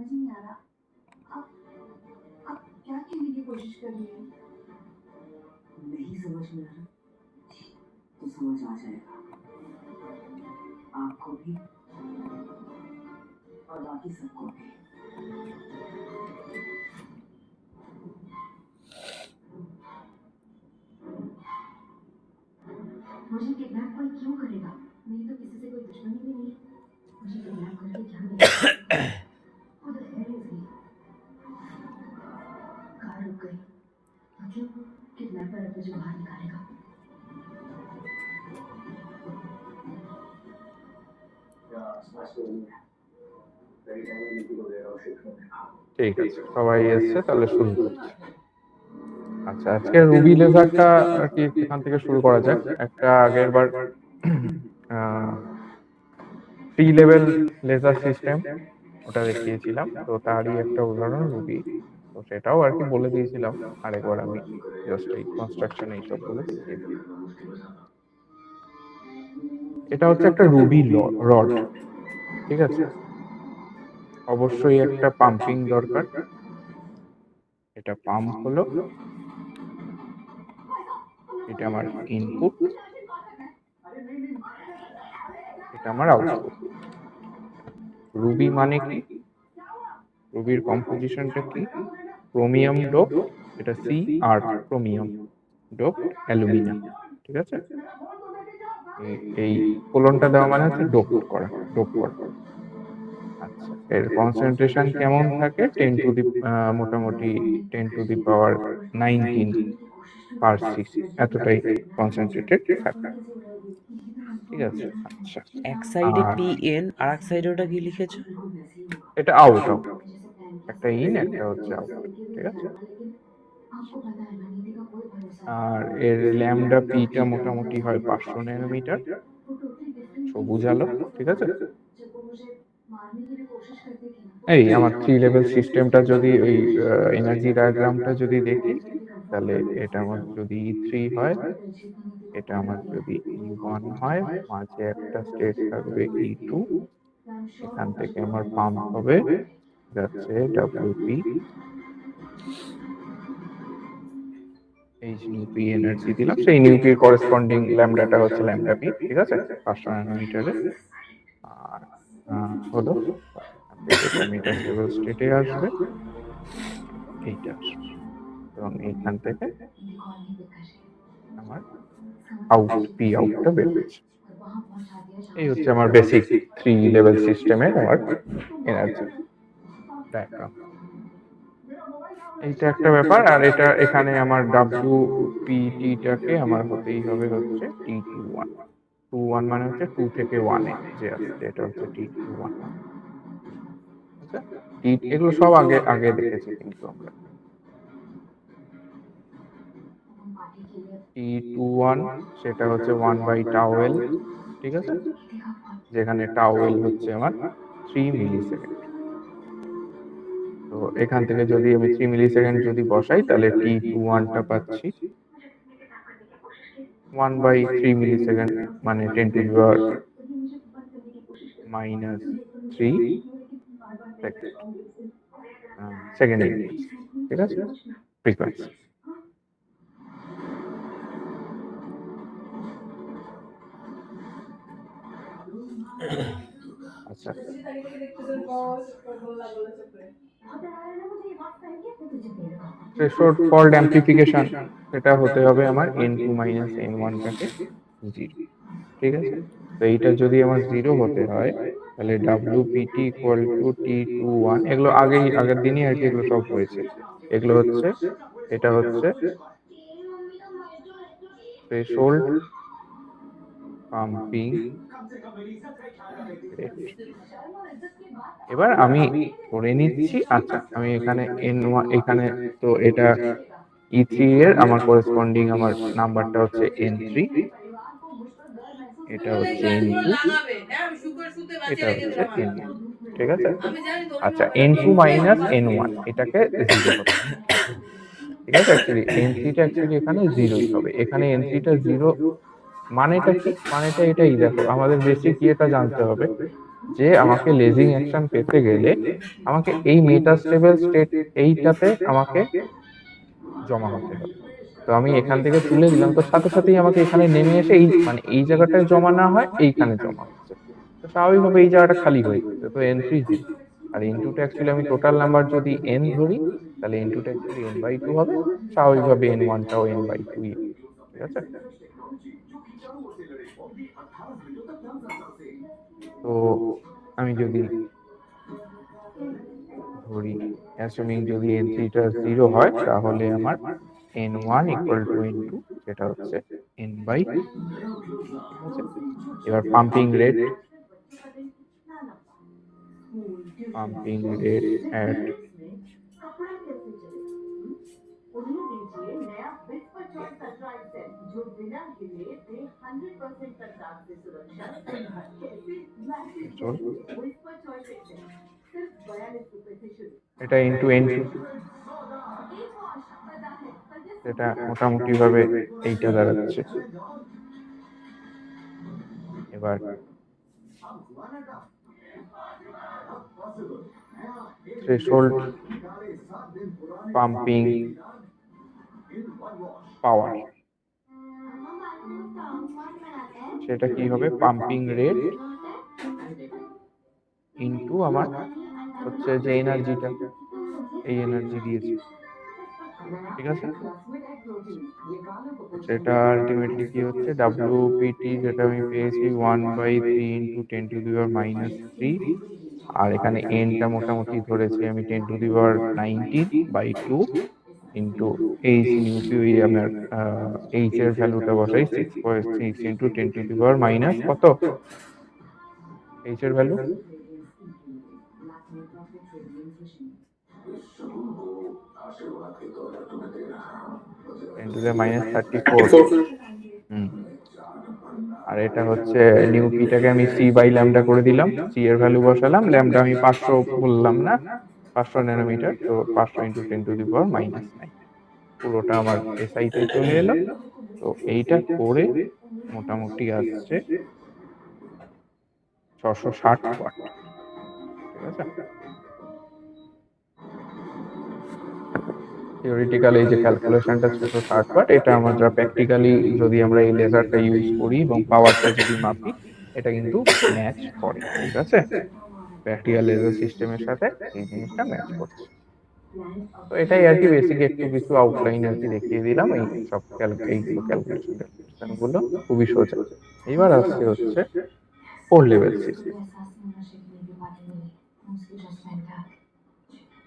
नहीं समझ में आ रहा तो समझ आ जाएगा, आपको भी और बाकी सबको भी। मुझे किडनैप कोई क्यों करेगा? मेरी तो किसी से कोई दुश्मनी भी नहीं। मुझे किडनैप करके क्या मिलेगा? खुद है इसलिए कार रुक गई। मतलब किडनैपर अब मुझे बाहर निकालेगा। ঠিক আছে, সবাই এসছে, তাহলে শুরু করছি। আচ্ছা, আজকে রুবি লেজারটা আর কি এখান থেকে শুরু করা যাক। একটা আগের বার থ্রি লেভেল লেজার সিস্টেম ওটা দেখিয়েছিলাম, তো তারই একটা উদাহরণ রুবি, তো সেটাও আর কি বলে দিয়েছিলাম আরেকবার। আমি জাস্ট এই কনস্ট্রাকশন এইসব বলে দেখিয়ে দিই। এটা হচ্ছে একটা রুবি রড, ঠিক আছে। অবশ্যই একটা পাম্পিং দরকার। এটা পাম্প হলো, এটা আমার ইনপুট, এটা আমার আউটপুট। রুবি মানে কি? রুবির কম্পোজিশনটা কি? ক্রোমিয়াম ডোপ, এটা সি আর ক্রোমিয়াম ডোপ অ্যালুমিনিয়াম, ঠিক আছে। এই কোলনটা দেওয়া মানে হচ্ছে ডোপ করা। আচ্ছা, এর কনসেন্ট্রেশন কেমন থাকে? 10 টু দি মোটামুটি 10 two the power 19 per CC, এতটাই কনসেন্ট্রেটেড থাকে, ঠিক আছে। আচ্ছা, এক সাইডে পিএন আর এক সাইডে ওটা কি লিখেছো? এটা আউট, একটা ইন একটা হচ্ছে আউট, ঠিক আছে। আর এর ল্যামডা পিটা মোটামুটি হয় 500 ন্যানোমিটার, সবুজ আলো, ঠিক আছে। এই আমার থ্রি লেভেল সিস্টেমটা যদি ওই এনার্জি ডায়াগ্রামটা যদি দেখি, তাহলে এটা আমার যদি E3 হয়, এটা আমার যদি E1 হয়, মাঝে একটা স্টেজ থাকবে E2, এখান থেকে আমার পাম্প হবে যাচ্ছে WP, এই নিউপি এনার্জি দিলাম, সেই নিউপির করেসপন্ডিং ল্যামডাটা হচ্ছে ল্যামডা পি, ঠিক আছে, 500 ন্যানোমিটারে। আর হলো এটা স্টেবল স্টেটে আসবে, এইটা আসবে, এবং এইখান থেকে আমার আউট পি আউটটা বের হচ্ছে। এই হচ্ছে আমার বেসিক থ্রি লেভেল সিস্টেমের আমার এনার্জি ডায়াগ্রাম। এইটা একটা ব্যাপার। আর এটা এখানে আমার WPT-টাকে আমার হতেই হবে হচ্ছে T21। 21 মানে হচ্ছে 2 থেকে 1 এ যে আসছে, এটা হচ্ছে T21। আচ্ছা, এগুলো সব আগে দেখেছি, কিন্তু আমরা T21 সেটা হচ্ছে 1/τL, ঠিক আছে, যেখানে τL হচ্ছে আমার 3 মিলিসেকেন্ড। তো এখান থেকে যদি আমি 3 মিলিসেকেন্ড যদি বসাই, তাহলে T21টা পাচ্ছি 1/3 মিলিসেকেন্ড, মানে 10 টু দি পাওয়ার -3 সেকেন্ড, ঠিক আছে, ফ্রিকোয়েন্সি। আচ্ছা, থ্রেশহোল্ড ফল্ট অ্যাম্পলিফিকেশন এটা হতে হবে আমার n2 - n1টাকে 0, ঠিক আছে। তো এইটা যদি আমার 0 হতে হয়, তাহলে WPT = T21। এগুলো আগের দিনই আর কি এগুলো সব হয়েছে। এগুলো হচ্ছে, এটা হচ্ছে থ্রেশহোল্ড পাম্পিং রেট। এবার আমি করে নিচ্ছি। আচ্ছা, আমি এখানে N1, এখানে তো এটা E3 এর আমার করেসপন্ডিং আমার নাম্বারটা হচ্ছে N3, এটা হচ্ছে N2, এটা হচ্ছে N1, ঠিক আছে। আচ্ছা, N2 - N1 এটাকে 0 হবে, ঠিক আছে। অ্যাকচুয়ালি N3টা অ্যাকচুয়ালি এখানে 0ই হবে। এখানে N3টা 0 মানেটা কি? মানেটা এটাই, দেখো আমাদের বেসিক ইয়েটা জানতে হবে। যে আমাকে লেজিং অ্যাকশন পেতে গেলে আমাকে এই মেটাস্টেবল স্টেট এইটাতে আমাকে জমা হতে হবে। তো আমি এখান থেকে তুলে দিলাম, তো সাথে সাথেই আমাকে এখানে নেমে এসে এই মানে এই জায়গাটায় জমা না হয় এইখানে জমা হচ্ছে। তো স্বাভাবিকভাবে এই জায়গাটা খালি হয়ে যাচ্ছে, তো n3 0। আর n2টা অ্যাকচুয়ালি আমি টোটাল নাম্বার যদি n ধরি, তাহলে n2টা অ্যাকচুয়ালি n/2 হবে। স্বাভাবিকভাবে n1টাও n/2 ই হবে। ঠিক আছে, তো আমি যদি ধরি অ্যাসুমিং যদি n3টা 0 হয়, তাহলে আমার n1 ইকুয়াল টু n2, যেটা হচ্ছে n/2। ঠিক আছে, এবার পাম্পিং রেট at कपड़ा कैसे चले? उन्हें दीजिए नया बिग पर चॉइस अल्ट्रा एक्सेल जो बिना हिले 100% तक दाग से सुरक्षा। कैसे मैसेज চল, बिग पर चॉइस एक्सेल सिर्फ 42 रुपए से शुरू। এটা ইন্টু n2, এটা মোটামুটি ভাবে এইটা দাঁড়াচ্ছে। এবার থ্রেশহোল্ড পাম্পিং পাওয়ার, সেটা কি হবে? পাম্পিং রেট ইন্টু আমার হচ্ছে যে এনার্জিটা, এই এনার্জি দিয়েছি। ঠিক আছে, সেটা আলটিমেটলি কি হচ্ছে? ডব্লিউপিটি যেটা আমি পেয়েছি 1/3 ইন্টু 10⁻³ আর এখানে এনটা মোটামুটি ধরেছি আমি 10⁻19/2 ইন্টু এইচ নিউপি, আমার এইচ এর ভ্যালুটা বসাই 6.6 ইন্টু 10⁻⁻ কত এইচ এর ভ্যালু? 10⁻34। আর এটা হচ্ছে নিউপিটাকে আমি সি বাই ল্যামডা করে দিলাম, সি এর ভ্যালু বসালাম, ল্যামডা আমি 500 বললাম না, 500 ন্যানোমিটার, তো 500 ইন্টু 10⁻⁹ পুরোটা আমার এসআই তে চলে এলো। তো এইটা করে মোটামুটি আসছে 660 ওয়াট। ঠিক আছে, থিওরিটিক্যালি এই যে ক্যালকুলেশনটা 660 ওয়াট, এটা আমরা প্র্যাকটিক্যালি যদি আমরা এই লেজারটা ইউজ করি এবং পাওয়ারটা যদি মাপি, এটা কিন্তু ম্যাচ করে। ঠিক আছে, প্র্যাকটিক্যাল লেজার সিস্টেমের সাথে এই জিনিসটা ম্যাচ করছে। তো এটাই আর কি, বেসিক একটু কিছু আউটলাইন আর কি দেখিয়ে দিলাম। এই সব এইগুলো ক্যালকুলেশন গুলো খুবই সোজা। এবার আসছে হচ্ছে 4 লেভেল সিস্টেম।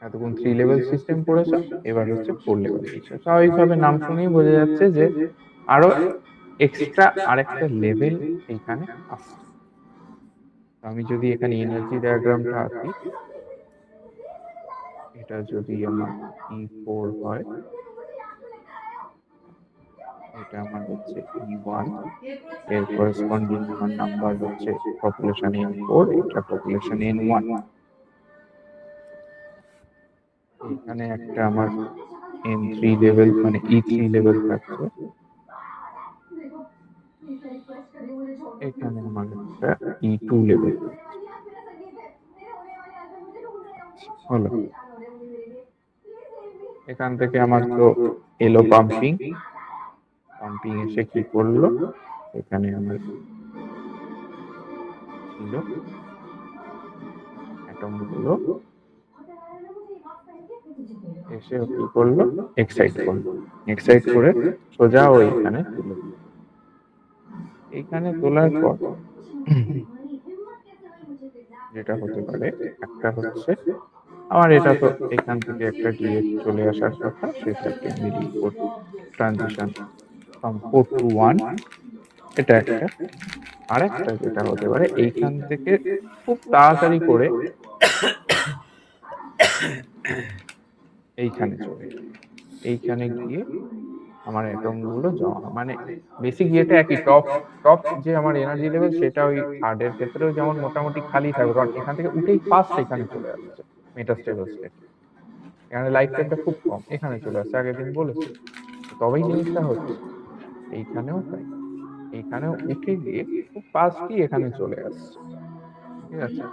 এতক্ষণ 3 লেভেল সিস্টেম পড়েছো, এবার হচ্ছে 4 লেভেল সিস্টেম। স্বাভাবিকভাবে নাম শুনেই বোঝা যাচ্ছে যে আরো এক্সট্রা আরেকটা লেভেল এইখানে আসছে। আমি যদি এখানে এনার্জি ডায়াগ্রামটা আঁকি, এটা যদি আমার E4 হয়, এটা আমার হচ্ছে E1, এর করেসপন্ডিং আমার নাম্বার হচ্ছে পপুলেশন N4, এটা পপুলেশন N1। এখানে একটা আমার N3 লেভেল মানে E3 লেভেল থাকছে, এখানে আমার একটা E2 লেভেল হলো। এখান থেকে আমার তো এলো পাম্পিং, পাম্পিং এসে কি করলো, এখানে আমার ছিল অ্যাটম গুলো এসে কি করলো, এক্সাইট করলো, এক্সাইট করে সোজা ওইখানে তুলে দিল। এইখানে তোলার পর যেটা হতে পারে, একটা হচ্ছে আমার এটা তো এখান থেকে একটা ডিরেক্ট চলে আসার কথা, সেটাকে আমি রিপোর্ট ট্রানজিশন ফ্রম 4 to 1, এটা একটা। আরেকটা যেটা হতে পারে, এইখান থেকে খুব তাড়াতাড়ি করে এইখানে চলে, এইখানে গিয়ে আমার অ্যাটম গুলো জমা, মানে বেসিক ইয়েটা একই। টপ যে আমার এনার্জি লেভেল, সেটা ওই থার্ডের ক্ষেত্রেও যেমন মোটামুটি খালি থাকবে, কারণ এখান থেকে উঠেই ফার্স্ট এখানে চলে আসছে মেটাস্টেবল স্টেট। এখানে লাইফ টাইমটা খুব কম, এখানে চলে আসছে, আগের দিন বলেছি। তবেই জিনিসটা হচ্ছে এইখানেও তাই, এইখানেও উঠে গিয়ে খুব ফাস্টই এখানে চলে আসছে। ঠিক আছে,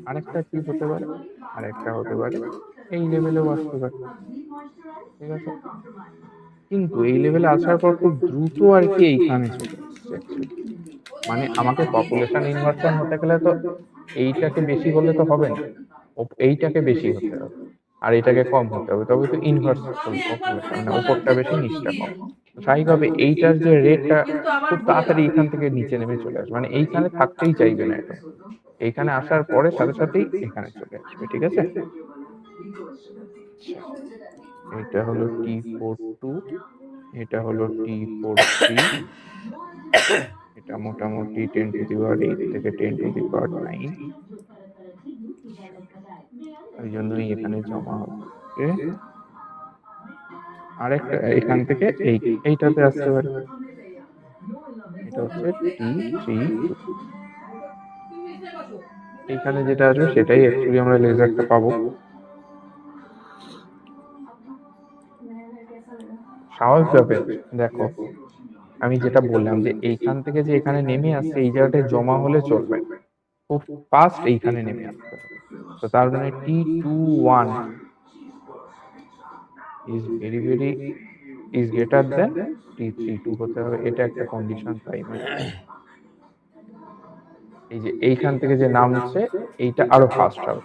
আরেকটা কি হতে পারে, আরেকটা হতে পারে এই লেভেলেও আসতে পারে। ঠিক আছে, কিন্তু এই লেভেলে আসার পর খুব দ্রুত আর কি এইখানে চলে এসছে actually। মানে আমাকে পপুলেশন ইনভার্সন হতে গেলে তো এইটাকে বেশি হলে তো হবে না, এইটাকে বেশি হতে হবে আর এটাকে কম হতে হবে, তবে তো ইনভার্স পপুলেশন, মানে ওপরটা বেশি নিচটা কম। তো স্বাভাবিকভাবে এইটার যে রেটটা খুব তাড়াতাড়ি এখান থেকে নিচে নেমে চলে আসবে, মানে এইখানে থাকতেই চাইবে না এটা, এইখানে আসার পরে সাথে সাথেই এখানে চলে আসবে। ঠিক আছে, আচ্ছা, এটা হলো T42, এটা হলো T43, এটা মোটামুটি 10⁸ থেকে 10⁹। ওই জন্যই এখানে জমা হচ্ছে। আরেকটা এখান থেকে এইটাতে আসতে পারে, এটা হচ্ছে T32। এইখানে যেটা আসবে সেটাই অ্যাকচুয়ালি আমরা লেজারটা পাবো। স্বাভাবিকভাবে দেখো আমি যেটা বললাম যে এইখান থেকে যে এখানে নেমে আসছে এই জায়গাটায় জমা হলে চলবে, খুব ফাস্ট এইখানে নেমে আসতে হবে। তো তার মানে T21 is very is greater than T32 হতে হবে, এটা একটা কন্ডিশন প্রাইমারি। এই যে এইখান থেকে যে নামছে এইটা আরো ফাস্ট হবে,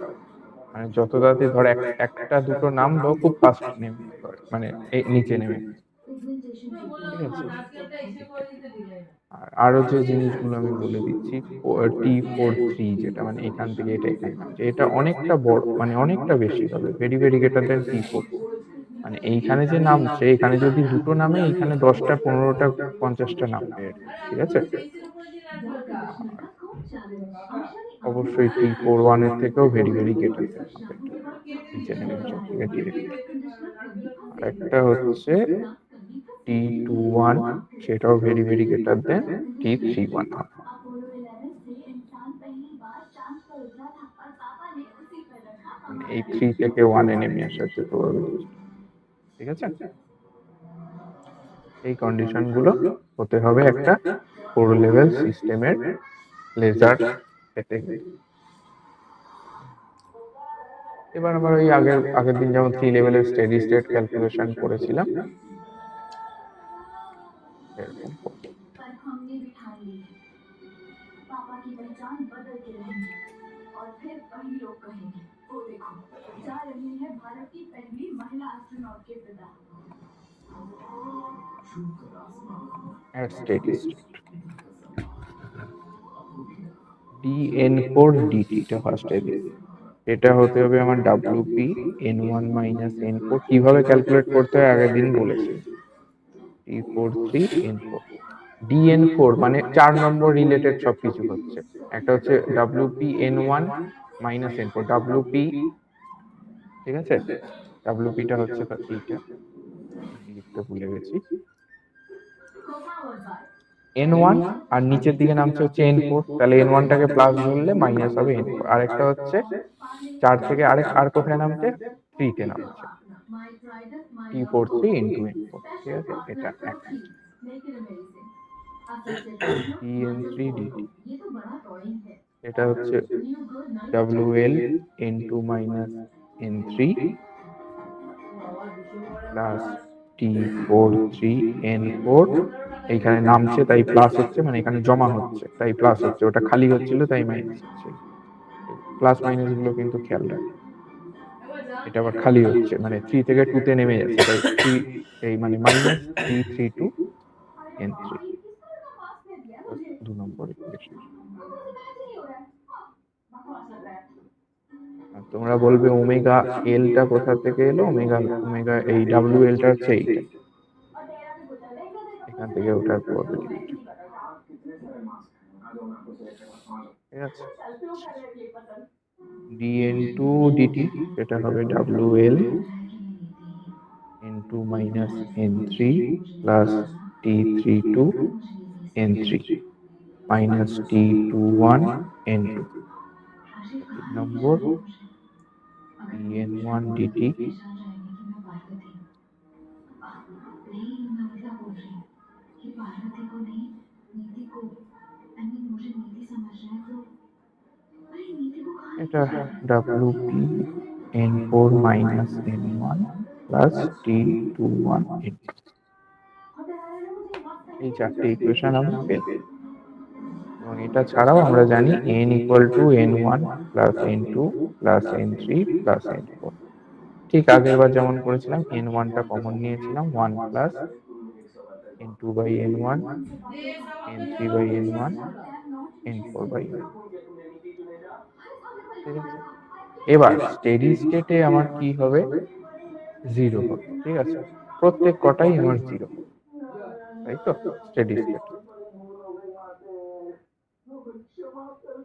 মানে যত তাড়াতাড়ি ধর একটা দুটো নামলো খুব ফাস্ট নেমে মানে এই নিচে নেমে। ঠিক আছে, আর আরো যে জিনিসগুলো আমি বলে দিচ্ছি, T43 যেটা মানে এখান থেকে এটা এখানে নামছে, এটা অনেকটা বড়, মানে অনেকটা বেশি হবে, ভেরি গ্রেটার দেন T4। মানে এইখানে যে নামছে এখানে যদি দুটো নামে এইখানে 10টা 15টা 50টা নামবে আর কি। ঠিক আছে, আর অবশ্যই T41 এর থেকেও ভেরি গ্রেটার দেন হবে এটা, নিচে নেমে আসার থেকে ডিরেক্ট। আর একটা হচ্ছে T21, সেটাও ভেরি গ্রেটার দেন T31 হবে। মানে এই 3 থেকে 1 এ নেমে আসার যে প্রবাবিলিটি। ঠিক আছে, এই কন্ডিশন গুলো হতে হবে একটা 4 লেভেল সিস্টেমের লেজার পেতে গেলে। এবার আমরা ওই আগের দিন যেমন 3 লেভেলের স্টেডি স্টেট ক্যালকুলেশন করেছিলাম এরকম করব। पर हमने भी ठान ली है, पापा की पहचान बदल के रहेगी और फिर वही लोग कहेंगे, वो देखो जा रही है भारत की पहली महिला एस्ट्रोनॉट के पिता। at steady state dn4 dt টা ফার্স্টে দিই, এটা হতে হবে আমার WP n1 n4। কিভাবে ক্যালকুলেট করতে হয় আগের দিন বলেছি, T43 n4 dn4 মানে 4 নম্বর রিলেটেড সবকিছু হচ্ছে। একটা হচ্ছে WP n1 n4 WP, ঠিক আছে, WP টা হচ্ছে এইটা, লিখতে ভুলে গেছি, n1 আর নিচের দিকে নামছে হচ্ছে n4, তাহলে n1 টাকে প্লাস ধরলে মাইনাস হবে n4। আরেকটা হচ্ছে 4 থেকে আর কোথায় নামছে, 3 তে নামছে, T43 ইন্টু n4। ঠিক আছে, এটা একটা dn3 dt, এটা হচ্ছে WL n2 n3 plus T43 n4। এইখানে নামছে তাই প্লাস হচ্ছে, মানে এখানে জমা হচ্ছে তাই প্লাস হচ্ছে, ওটা খালি হচ্ছিল তাই মাইনাস হচ্ছে। প্লাস মাইনাস গুলো কিন্তু খেয়াল রাখবে, এটা আবার খালি হচ্ছে মানে 3 থেকে 2 তে নেমে যাচ্ছে, তাই 3 এই মানে মাইনাস T32 n3, 2 নম্বর ইকুয়েশন। আর তোমরা বলবে ওমেগা এল টা কোথা থেকে এলো, ওমেগা এই WL টা হচ্ছে এইটা, এখান থেকে ওঠার প্রবাবিলিটি। ঠিক আছে, dn2 dt সেটা হবে WL n2 n3 plus T32 n3 minus T21 n2 নম্বর dn1 dt এটা WP N4 minus N1 plus T21 N2, এই চারটে ইকুয়েশন আমরা পেলাম। এবং এটা ছাড়াও আমরা জানি n equal to n1 plus n2 plus n3 plus n4। ঠিক আগের বার যেমন করেছিলাম n1 টা কমন নিয়েছিলাম 1 plus n2 by n1, n3 by n1, n4 by n1। ঠিক আছে, এবার স্টেডি স্টেটে আমার কি হবে, 0 হবে। ঠিক আছে, প্রত্যেক কটাই আমার 0, তাই তো স্টেডি স্টেট।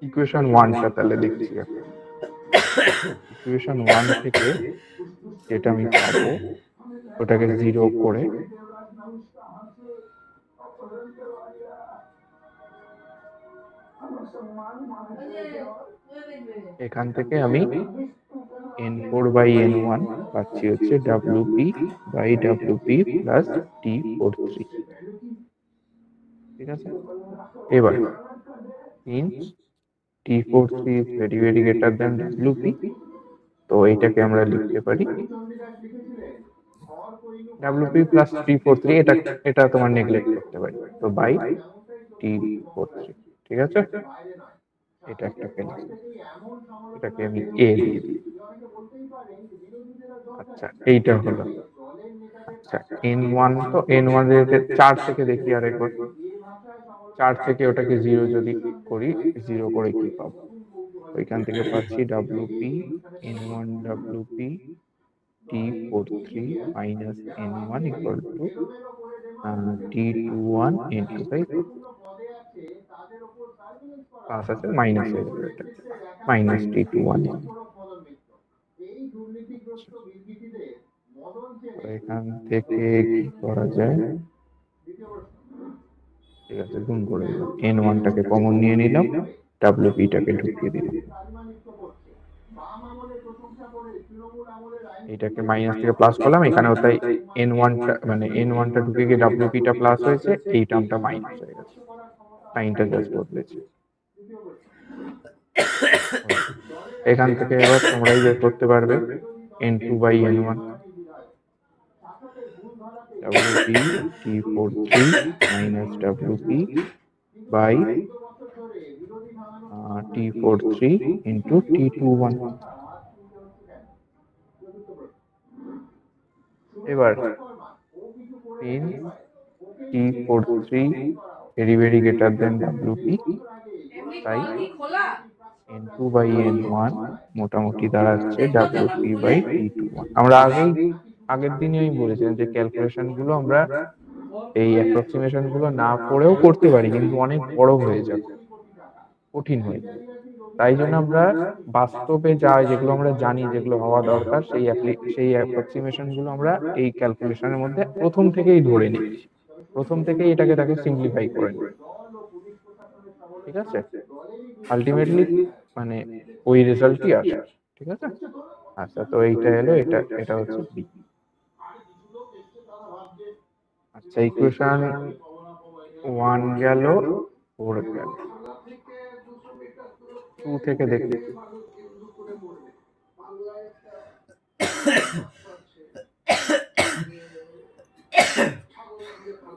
ইকুয়েশন 1টা তাহলে দেখছি এখন। ইকুয়েশন 1 থেকে যেটা আমি পাবো ওটাকে 0 করে এখান থেকে আমি n4 by n1 পাচ্ছি হচ্ছে WP by WP plus T43। ঠিক আছে, এবার means T43 is very very greater than WP, তো এইটাকে আমরা লিখতে পারি WP plus T43, এটা তোমার নেগলেক্ট করতে পারি, তো বাই T43। ঠিক আছে, এটা একটা পেলাম, এটাকে আমি A দিয়ে দিই। আচ্ছা, এইটা হলো। আচ্ছা, n1, তো n1 এর 4 থেকে দেখি আরেকবার। 4 থেকে ওটাকে 0 যদি করি, 0 করে কি পাবো, ওইখান থেকে পাচ্ছি WP n1 WP T43 minus n1 equal to T21 into plus আছে মাইনাস হয়ে যাবে, এটা মাইনাস T21। এখান থেকে কি করা যায়, ঠিক আছে গুণ করে দিলাম, n1 টাকে কমন নিয়ে নিলাম, WP টাকে ঢুকিয়ে দিলাম, এটাকে মাইনাস থেকে প্লাস করলাম, এখানেও তাই n1 টা মানে n1 টা ঢুকে গিয়ে WP টা প্লাস হয়েছে, এই টার্মটা মাইনাস হয়ে গেছে, সাইনটা জাস্ট বদলেছে। এখান থেকে এবার তোমরাই বের করতে পারবে n2 by n1 WP T43 minus WP by T43 into T21। এবার T43 very very greater than WP, তাই n2 by n1 মোটামুটি দাঁড়াচ্ছে WP by T21। আমরা আগের দিনই আমি বলেছিলাম যে ক্যালকুলেশন গুলো আমরা এই অ্যাপ্রক্সিমেশন গুলো না পড়েও করতে পারি, কিন্তু অনেক বড় হয়ে যাবে, কঠিন হয়ে যাবে। তাই জন্য আমরা বাস্তবে যেগুলো আমরা জানি যেগুলো হওয়া দরকার, সেই অ্যাপ্রক্সিমেশন গুলো আমরা এই ক্যালকুলেশনের মধ্যে প্রথম থেকেই ধরে নিচ্ছি, প্রথম থেকেই এটাকে সিম্পলিফাই করে নিই। ঠিক আছে, আলটিমেটলি মানে ওই রেজাল্টই আসে। ঠিক আছে, আচ্ছা, তো এইটা এলো, এটা হচ্ছে বি। আচ্ছা, ইকুয়েশন 1 গেল, 4 গেল, 2 থেকে দেখি।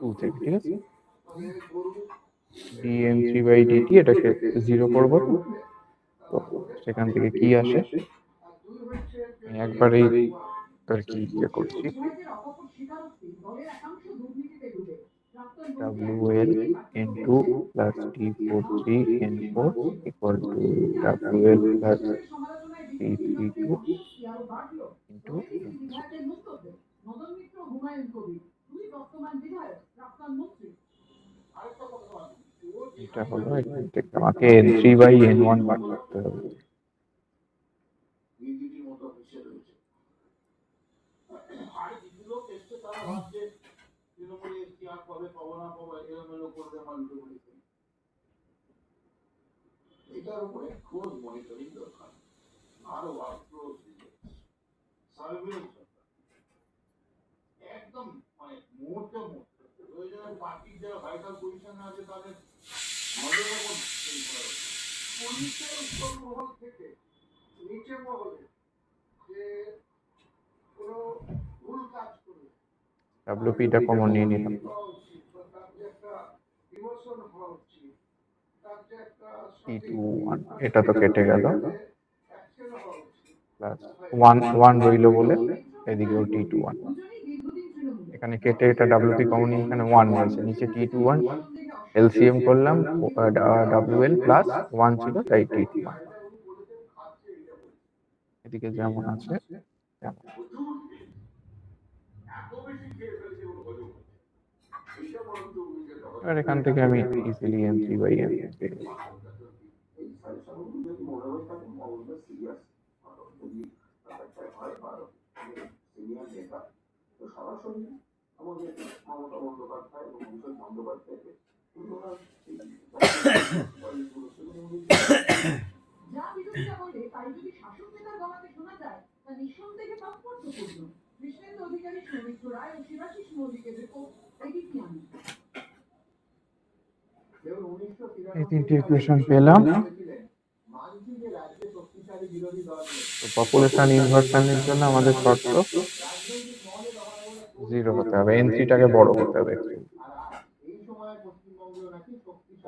2 থেকে, ঠিক আছে, dn3 by dt এটাকে 0 করব, তো সেখান থেকে কি আসে একবারেই আর কি ইয়ে করছি, WL into plus T43 N4 equal to WL plus T32 into N3। এটা হলো, এখান থেকে আমাকে N3 by N1 বার করতে হবে। ডাব্লিউপিটা কমন নিয়ে নিলাম, T21 এটা তো কেটে গেল, প্লাস 1 রইল বলে এদিকেও T21, এখানে কেটে এটা ডাব্লিউপি কমন নিয়ে এখানে 1 রয়েছে, নিচে T21 এলসিএম করলাম, ডাব্লিউএল প্লাস 1 ছিল তাই T21, এদিকে যেমন আছে তেমন। আর এখান থেকে আমি ইজিলি N3/N পেয়ে যাবো। যা বিরোধীরা বলে তাই যদি শাসক নেতার গলাতে শোনা যায় তা নিঃসন্দেহে তাৎপর্যপূর্ণ। কৃষ্ণেন্দু অধিকারী, সৌমিত্র রায় ও শিবাশিস মল্লিকের রিপোর্ট, এবিপি আনন্দ। এই তিনটি ইকুয়েশন পেলাম। তো পপুলেশন ইনভার্সনের জন্য আমাদের শর্ত 0 হতে হবে, N3টাকে বড় হতে হবে।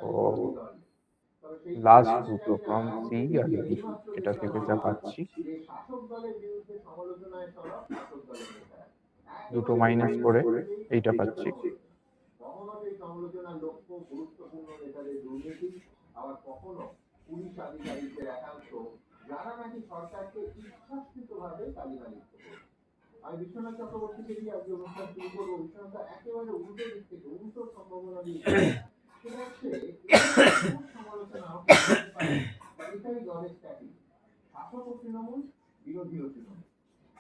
ও লাস্ট দুটো ফ্রম সি আর ডি, এটা থেকে যা পাচ্ছি দুটো মাইনাস করে এইটা পাচ্ছি। আমি বিশ্বনাথ চক্রবর্তীকে দিয়ে আজকে অনুষ্ঠান শুরু করবো। বিশ্বনাথ একেবারে উল্টো দিক থেকে উল্টো সম্ভাবনা দিয়ে সেটা হচ্ছে সমালোচনা এটাই দলের স্ট্র্যাটেজি, শাসক ও তৃণমূল, বিরোধী ও তৃণমূল।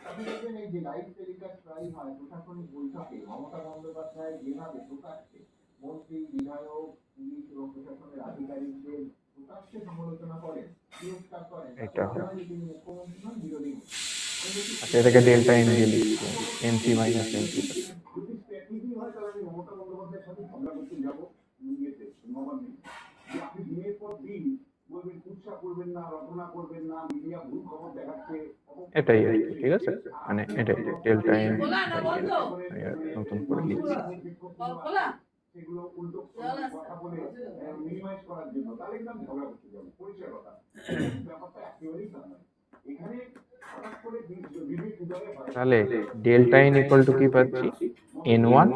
আপনি দেখবেন এই যে লাইভ টেলিকাস্ট প্রায় হয় প্রশাসনিক বৈঠকে মমতা বন্দ্যোপাধ্যায় যেভাবে প্রকাশ্যে মন্ত্রী, বিধায়ক, পুলিশ এবং প্রশাসনের আধিকারিকদের প্রকাশ্যে সমালোচনা করেন, তিরস্কার করেন, তিনি মুখ্যমন্ত্রী নন, বিরোধী। আচ্ছা, এটাকে ডেল্টা এন দিয়ে লিখছি, N3 মাইনাস N3। এটাই আর কি, ঠিক আছে, মানে এটাই ডেল্টা এন নতুন করে লিখছি। সেগুলো উল্টো কথা বলে মিনিমাইজ করার জন্য তাহলে কিন্তু আমি ঝগড়া করতে যাবো, পরিচয় কথা ব্যাপারটা একেবারেই তা নয়। এখানে তাহলে ডেল্টা এন ইকুয়াল টু কি পাচ্ছি, N1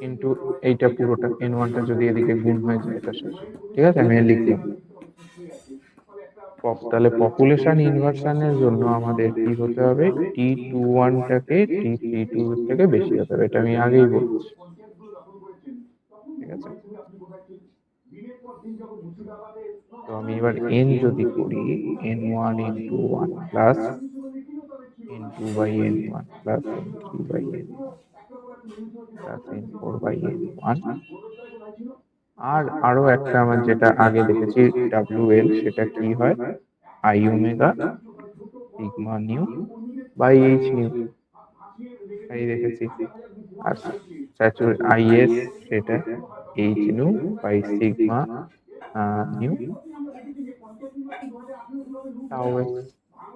ইন্টু এইটা পুরোটা, N1টা যদি এদিকে গুণ হয়ে যায় এটা শেষ, ঠিক আছে, আমি লিখলাম। তাহলে পপুলেশন ইনভার্সনের জন্য আমাদের কি হতে হবে, T21টাকে T32 থেকে বেশি হতে হবে, এটা আমি আগেই বলছি, ঠিক আছে। তো আমি এবার n যদি করি, N1 into 1 plus N2/N1 plus N3/N1 plus N4/N1, আর আরো একটা আমার যেটা আগে দেখেছি WL, সেটা কি হয়, I omega sigma nu by H nu, এই দেখেছি। আর IS সেটা H nu by sigma nu tau S,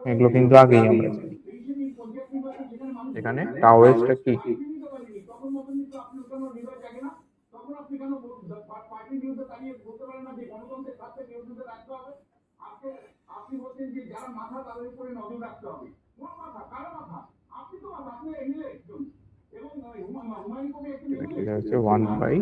এগুলো কিন্তু আগেই আমরা জানি। এখানে টাউ এসটা কি, এটা হচ্ছে 1 বাই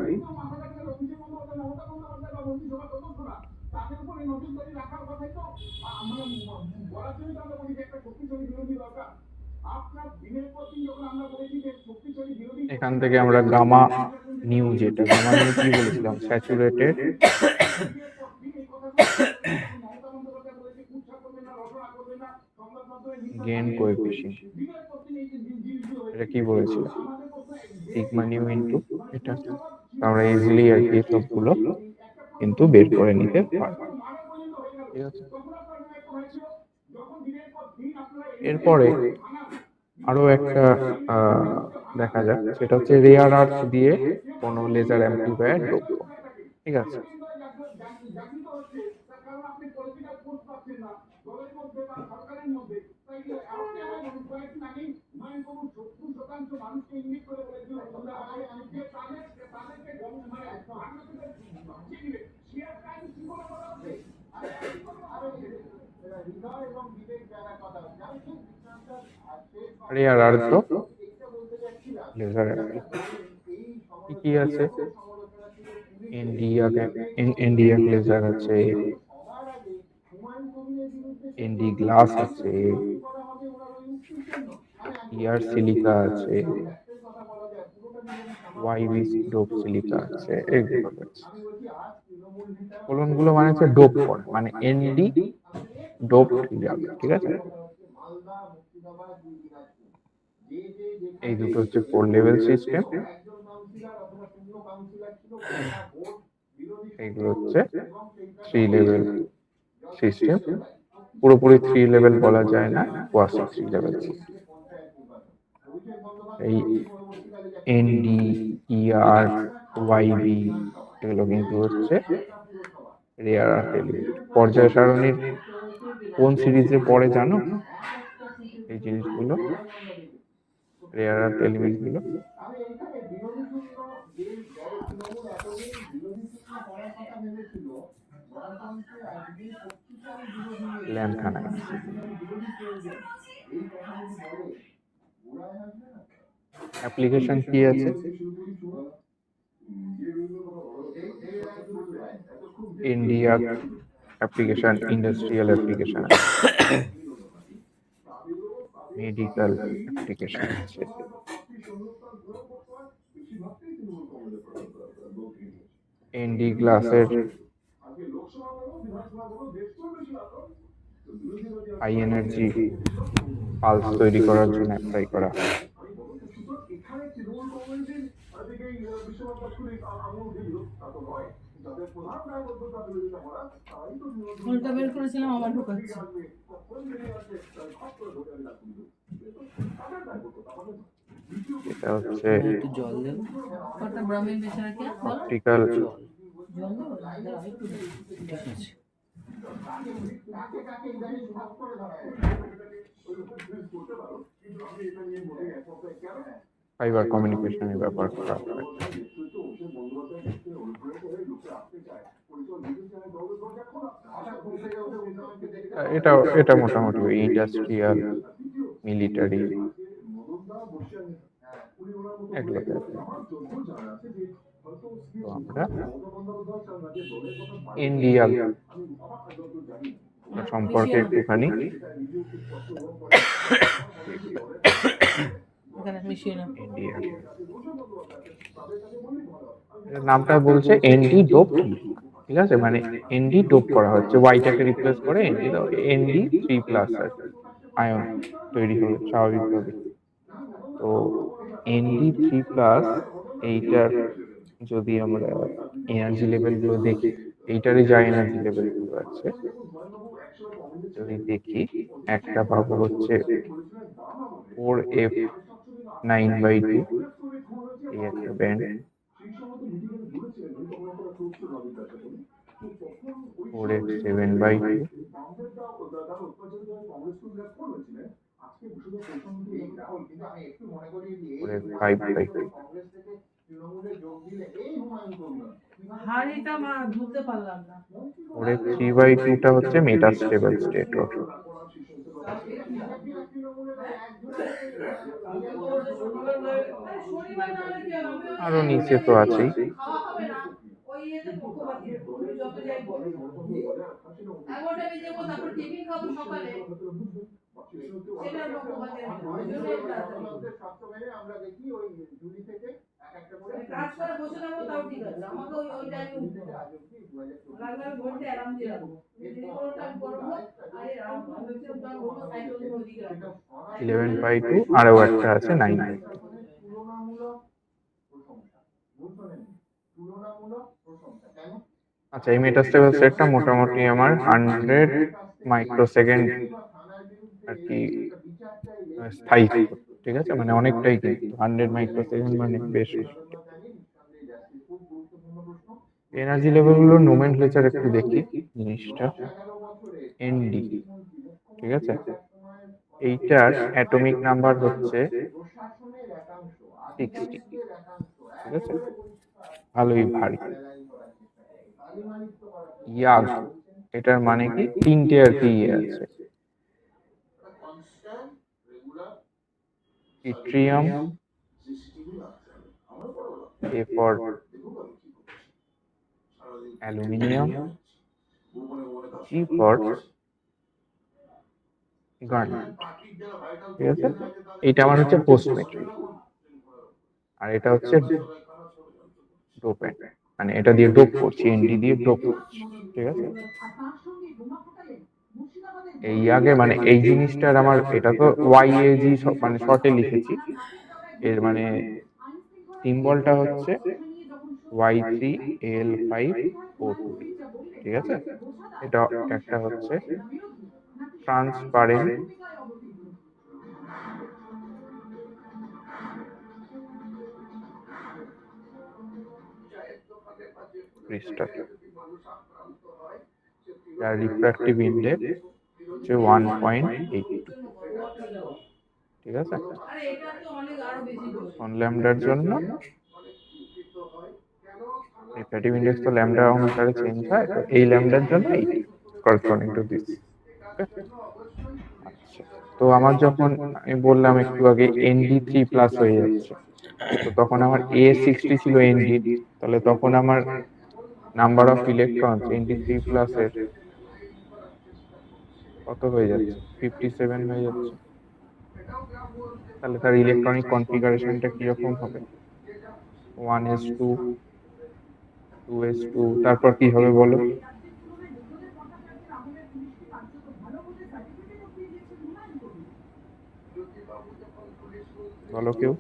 এখান থেকে আমরা গামা নিউ, যেটা গামা নিউ কি বলেছিলাম, স্যাচুরেটেড গেইন কোএফিশিয়েন্ট, এটা কি বলেছিলাম, সিগমা নিউ ইনটু এটা। আমরা ইজিলি আর কি সবগুলো কিন্তু বের করে নিতে পারবো, ঠিক আছে। এরপরে আরো একটা দেখা যাক, সেটা হচ্ছে রেয়ার আর্থ দিয়ে কোনো লেজার অ্যাম্প্লিফায়ার যোগ্য, ঠিক আছে। রেয়ার আর্থ লেজার কি কি আছে? এনডিআক লেজার আছে, এনডি গ্লাস আছে, ইয়ার সিলিকা আছে, ওয়াইবি ডোপ সিলিকা আছে, এগুলো আছে। কোলনগুলো মানে হচ্ছে ডোপ করে, মানে এনডি ডোপ, ঠিক আছে। এই দুটো হচ্ছে 4 লেভেল সিস্টেম, এইগুলো হচ্ছে 3 লেভেল সিস্টেম। পুরোপুরি 3 লেভেল বলা যায় না, কোয়াসি 3 লেভেল সিস্টেম। এই এনডি, ইআর, ওয়াইবি এগুলো কিন্তু হচ্ছে রেয়ার আর্থ এলিমেন্ট। পর্যায় সারণীর কোন সিরিজে পড়ে জানো এই জিনিসগুলো, রেয়ার আর্থ এলিমেন্ট গুলো? ল্যান্থানাইট। অ্যাপ্লিকেশন কি আছে? India application, industrial application, medical application আছে। এনডি গ্লাসের হাই এনার্জি পালস তৈরি করার জন্য অ্যাপ্লাই করা হয়। ফুলটা বের করেছিলাম আবার ঢোকাচ্ছি। এটা হচ্ছে একটু জল দেব, কটা ব্রাহ্মণ বেচারা কে অপটিক্যাল জল দেবো, ঠিক আছে। ফাইবার কমিউনিকেশনের ব্যাপার করা হয়। এটা মোটামুটি ইন্ডাস্ট্রিয়াল, মিলিটারি এগুলোতে আছে। তো আমরা ইন্ডিয়া সম্পর্কে একটুখানি এখানে মিশিয়ে নাও। ইন্ডিয়া নামটা বলছে এনডি ডোপ, ঠিক আছে, মানে এনডি ডোপ করা হচ্ছে, ওয়াইটাকে রিপ্লেস করে এনডি 3+ আয়ন তৈরি হবে স্বাভাবিকভাবে। তো এনডি 3+, এইটার যদি আমরা এনার্জি লেভেল গুলো দেখি, এইটারই যা এনার্জি লেভেল গুলো আছে যদি দেখি, একটা পাবো হচ্ছে 4F9/2, এই একটা ব্যান্ড, 4F7/2, 4F5/2। হাড়িটা মা ধুতে পারলাম না। 4F3/2টা হচ্ছে মেটাস্টেবল স্টেট। আরো নিচে তো আছেই। আমাকে 11/2 আরো একটা আছে 9/2। আচ্ছা, এই মেটাস্টেবল সেটটা মোটামুটি আমার 100 মাইক্রোসেকেন্ড আর কি স্থায়িত্ব, ঠিক আছে, মানে অনেকটাই, কিন্তু 100 মাইক্রোসেকেন্ড মানে বেশ। এনার্জি লেভেলগুলোর নোমেনক্লেচার একটু দেখি জিনিসটা। এনডি, ঠিক আছে, এইটার অ্যাটমিক নাম্বার হচ্ছে 60, ঠিক আছে, ভালোই ভারী। ইয়াগ, এটার মানে কি তিনটে আর কি আছে, ইট্রিয়াম, এরপর অ্যালুমিনিয়াম, জি ফর গার্নেট। ঠিক আছে, এটা আমার হচ্ছে পোস্ট মেটেরিয়াল, আর এটা হচ্ছে ডোপেন্ট, মানে এটা দিয়ে ডোপ করছি, এনডি দিয়ে ডোপ করছি। ঠিক আছে, এই আগে মানে এই জিনিসটার আমার এটা তো ওয়াইএজি মানে শর্টে লিখেছি, এর মানে সিম্বলটা হচ্ছে Y3Al5O2। ঠিক আছে, এটা একটা হচ্ছে ট্রান্সপারেন্ট ক্রিস্টাল, যার রিফ্র্যাক্টিভ ইন্ডেক্স হচ্ছে 1.82। ঠিক আছে, অন ল্যামডার জন্য রিফ্র্যাক্টিভ ইন্ডেক্স তো ল্যামডা অনুসারে চেঞ্জ হয়, তো এই ল্যামডার জন্য 8 করেসপন্ডিং টু দিস। আচ্ছা, তো আমার যখন আমি বললাম একটু আগে ND3+ হয়ে যাচ্ছে, তো তখন আমার A60 ছিল ND, তাহলে তখন আমার নাম্বার অফ ইলেকট্রনস ND3+ এর কত হয়ে যাচ্ছে, 57 হয়ে যাচ্ছে। তাহলে তার ইলেকট্রনিক কনফিগারেশনটা কিরকম হবে, 1s2 2s2, তারপর কি হবে বলো, বলো কেউ।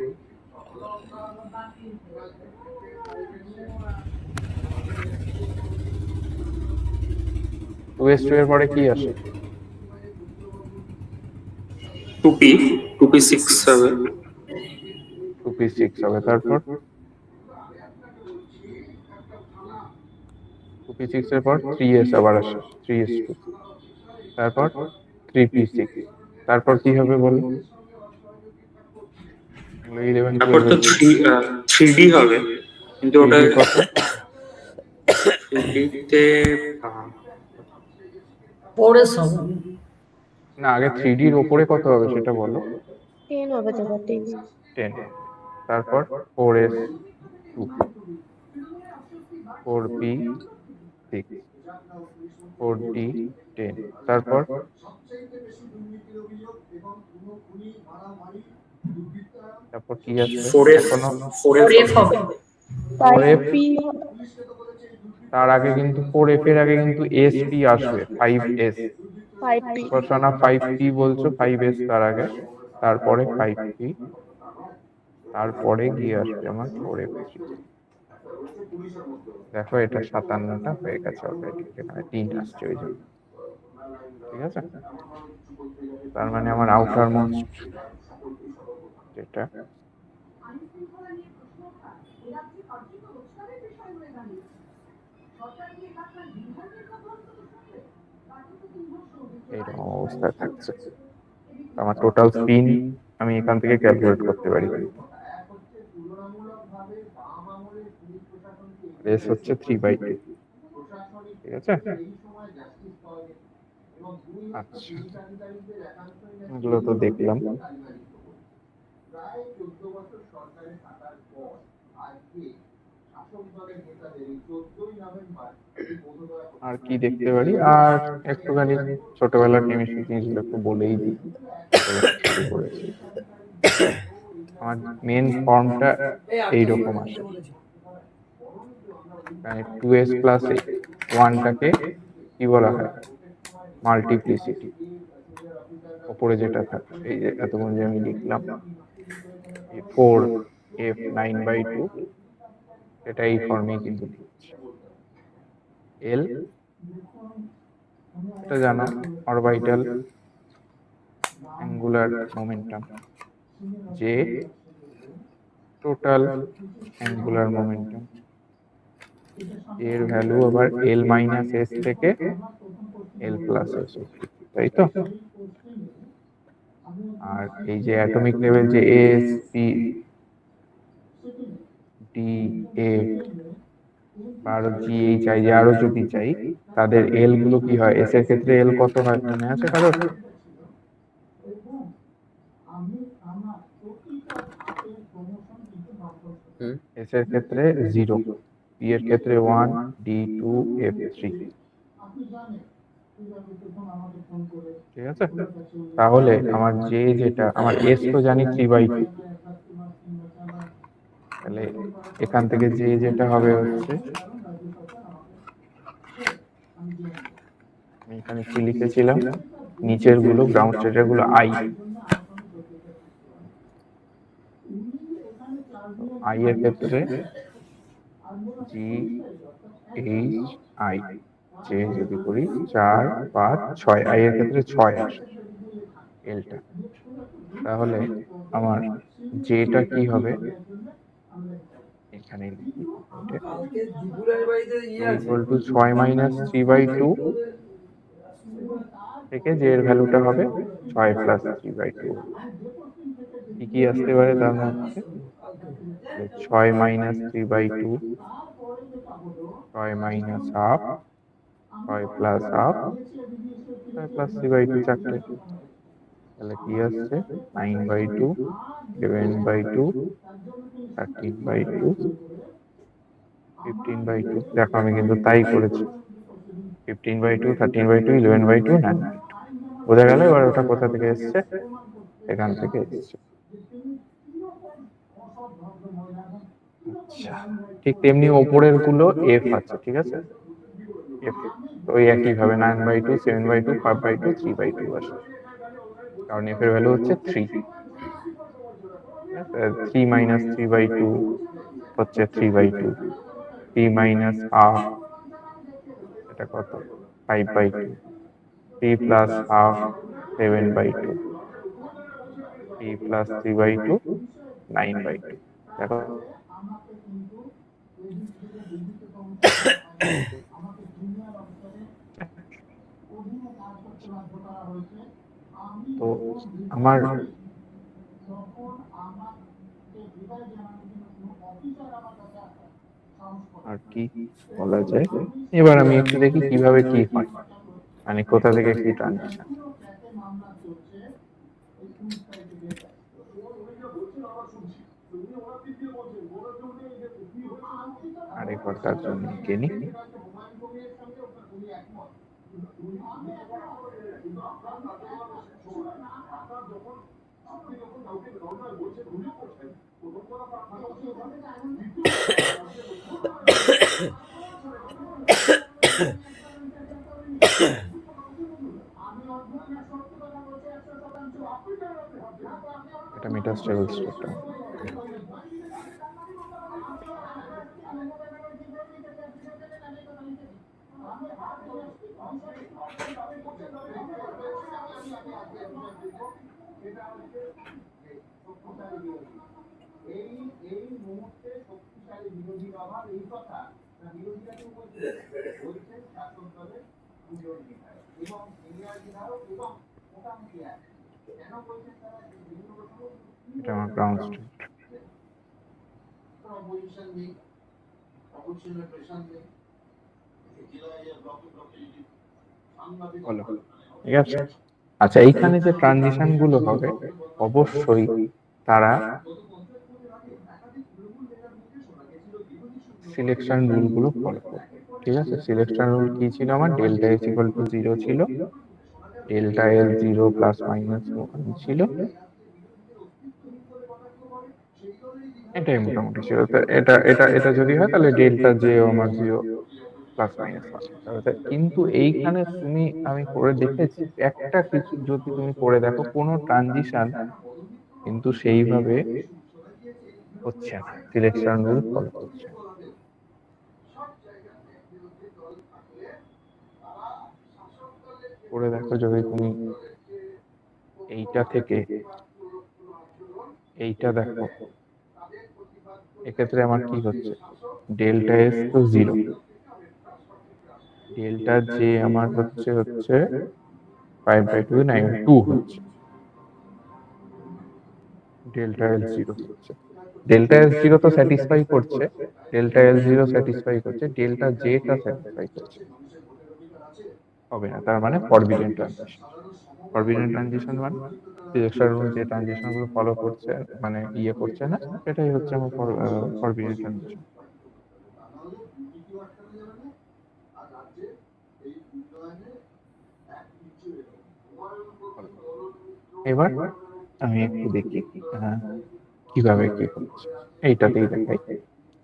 2s2 এর পরে কি আসে, 2p6 হবে। 2p6 হবে, তারপর 2p6 এর পর 3s আবার আসে, 3s2, তারপর 3p6, তারপর কি হবে বলো, 11 তারপর তো 3d হবে, কিন্তু ওটা 3d কত, 3d তে 4s হবে। না আগে 3d এর উপরে কত হবে সেটা বলো, 10 হবে তো 10, তারপর 4s2, 4p6, 4d10, তারপর তারপর কি আসবে, 4f এখনো 4f হবে। 4f, 5p তার আগে কিন্তু 4f এর আগে কিন্তু sp আসবে, 5s, 5p প্রশ্না 5p বলছো, 5s তার আগে, তারপরে 5p, তারপরে গিয়ে আসবে আমার 4f3। দেখো এটা 57টা হয়ে গেছে অলরেডি, এখানে 3 আসছে ওই জন্য। ঠিক আছে, তার মানে আমার আউটার মোস্ট যেটা এইরকম অবস্থায় থাকছে, আমার টোটাল স্পিন আমি এখান থেকে ক্যালকুলেট করতে পারি, রেস হচ্ছে 3/2। ঠিক আছে, আচ্ছা এগুলো তো দেখলাম। আর কি দেখতে পারি, আর একটুখানি ছোটবেলার কেমিস্ট্রি জিনিসগুলো একটু বলেই দিই, শুরু করেছি। আমার মেন ফর্মটা এইরকম আসে, 2s+1টাকে কি বলা হয়, মাল্টিপ্লিসিটি, উপরে যেটা থাকে এই যে এতক্ষণ যে আমি লিখলাম 4f9/2, এটা এই ফর্মে কিন্তু লিখছি। এল এটা জানো, অরবিটাল অ্যাঙ্গুলার মোমেন্টাম, যে টোটাল অ্যাঙ্গুলার মোমেন্টাম, এর ভ্যালু আবার L-s থেকে L+s, তাই তো। আর এই যে অ্যাটমিক লেভেল যে AS, P, D, F, বা আরো জিএই চাই, যে আরো যদি চাই, তাদের এল গুলো কি হয়, এস এর ক্ষেত্রে এল কত হয় মনে আছে কারোর? এস এর ক্ষেত্রে 0, পি এর ক্ষেত্রে 1, ডি 2, এফ 3। ঠিক আছে, তাহলে আমার জে যেটা, আমার এস তো জানি 3/2, তাহলে এখান থেকে জে যেটা হবে হচ্ছে, আমি এখানে কি লিখেছিলাম, নিচের গুলো গ্রাউন্ড স্টেটের গুলো আই, আই এর ক্ষেত্রে জি এইচ আই, যে যদি করি 4, 5, 6, আই এর ক্ষেত্রে 6 আসে এলটা। তাহলে আমার জেটা কি হবে, এখানে লিখি ইকুয়াল টু 6 মাইনাস 3/2 থেকে যে এর ভ্যালুটা হবে 6 প্লাস 3/2। কি কি আসতে পারে তার মধ্যে, 6 minus 3/2, 6 minus half, 6 plus half, 6 plus 3/2 চারটে, তাহলে কি আসছে 9/2, 11/2, 13/2, 15/2। দেখো আমি কিন্তু তাই করেছি, 15/2, 13/2, 11/2, 9/2 বোঝা গেল। এবার ওটা কোথা থেকে এসছে, এখান থেকে এসছে। আচ্ছা, ঠিক তেমনি ওপরের গুলো এফ আছে, ঠিক আছে, এফ ওই একই ভাবে 9/2, 7/2, 5/2, 3/2 আসে, কারণ এফ এর ভ্যালু হচ্ছে 3। 3 মাইনাস 3/2 হচ্ছে 3/2, 3 মাইনাস হাফ এটা কত 5/2, 3 প্লাস হাফ 7/2, 3 প্লাস 3/2 9/2। দেখো তো আমার আর কি বলা যায়, এবার আমি একটু দেখি কিভাবে কি হয়, মানে কোথা থেকে কি ট্রানজিশন। আরেকবার তার জন্য কেনি, এটা মেটাস্টেবল স্টেটটা। এটা আমার গ্রাউন্ড স্টেট। বলো, ঠিক আছে। আচ্ছা, এইখানে যে ট্রানজিশন গুলো হবে অবশ্যই তারা সিলেকশন রুল গুলো ফলো করবে, ঠিক আছে। সিলেকশন রুল কি ছিল আমার, ডেল্টা এস ইকুয়াল টু 0 ছিল, ডেল্টা এল 0 প্লাস মাইনাস 1 ছিল, এটাই মোটামুটি ছিল। এটা এটা এটা যদি হয় তাহলে ডেল্টা জে আমার 0 প্লাস মাইনাস 1। কিন্তু এইখানে তুমি, আমি করে দেখেছি একটা কিছু যদি তুমি করে দেখো, কোনো ট্রানজিশন কিন্তু সেইভাবে হচ্ছে না, সিলেকশন রুল ফলো করছে না। করে দেখো, যদি তুমি এইটা থেকে এইটা দেখো, এক্ষেত্রে আমার কি হচ্ছে, ডেল্টা এস তো 0, ডেল্টা জে আমার হচ্ছে 5/2, 9/2 হচ্ছে, ডেল্টা এল 0 হচ্ছে। ডেল্টা এস জিরো তো স্যাটিসফাই করছে, ডেল্টা এল জিরো স্যাটিসফাই করছে, ডেল্টা জেটা স্যাটিসফাই করছে, হবে না, তার মানে ফরবিডেন ট্রানজিশন। ফরবিডেন ট্রানজিশন মানে ডিরেকশন রুল যে ট্রানজিশন গুলো ফলো করছে, মানে ইয়ে করছে না, এটাই হচ্ছে আমার ফরবিডেন ট্রানজিশন। এবার আমি একটু দেখি কিভাবে কি হচ্ছে, এইটাতেই দেখাই।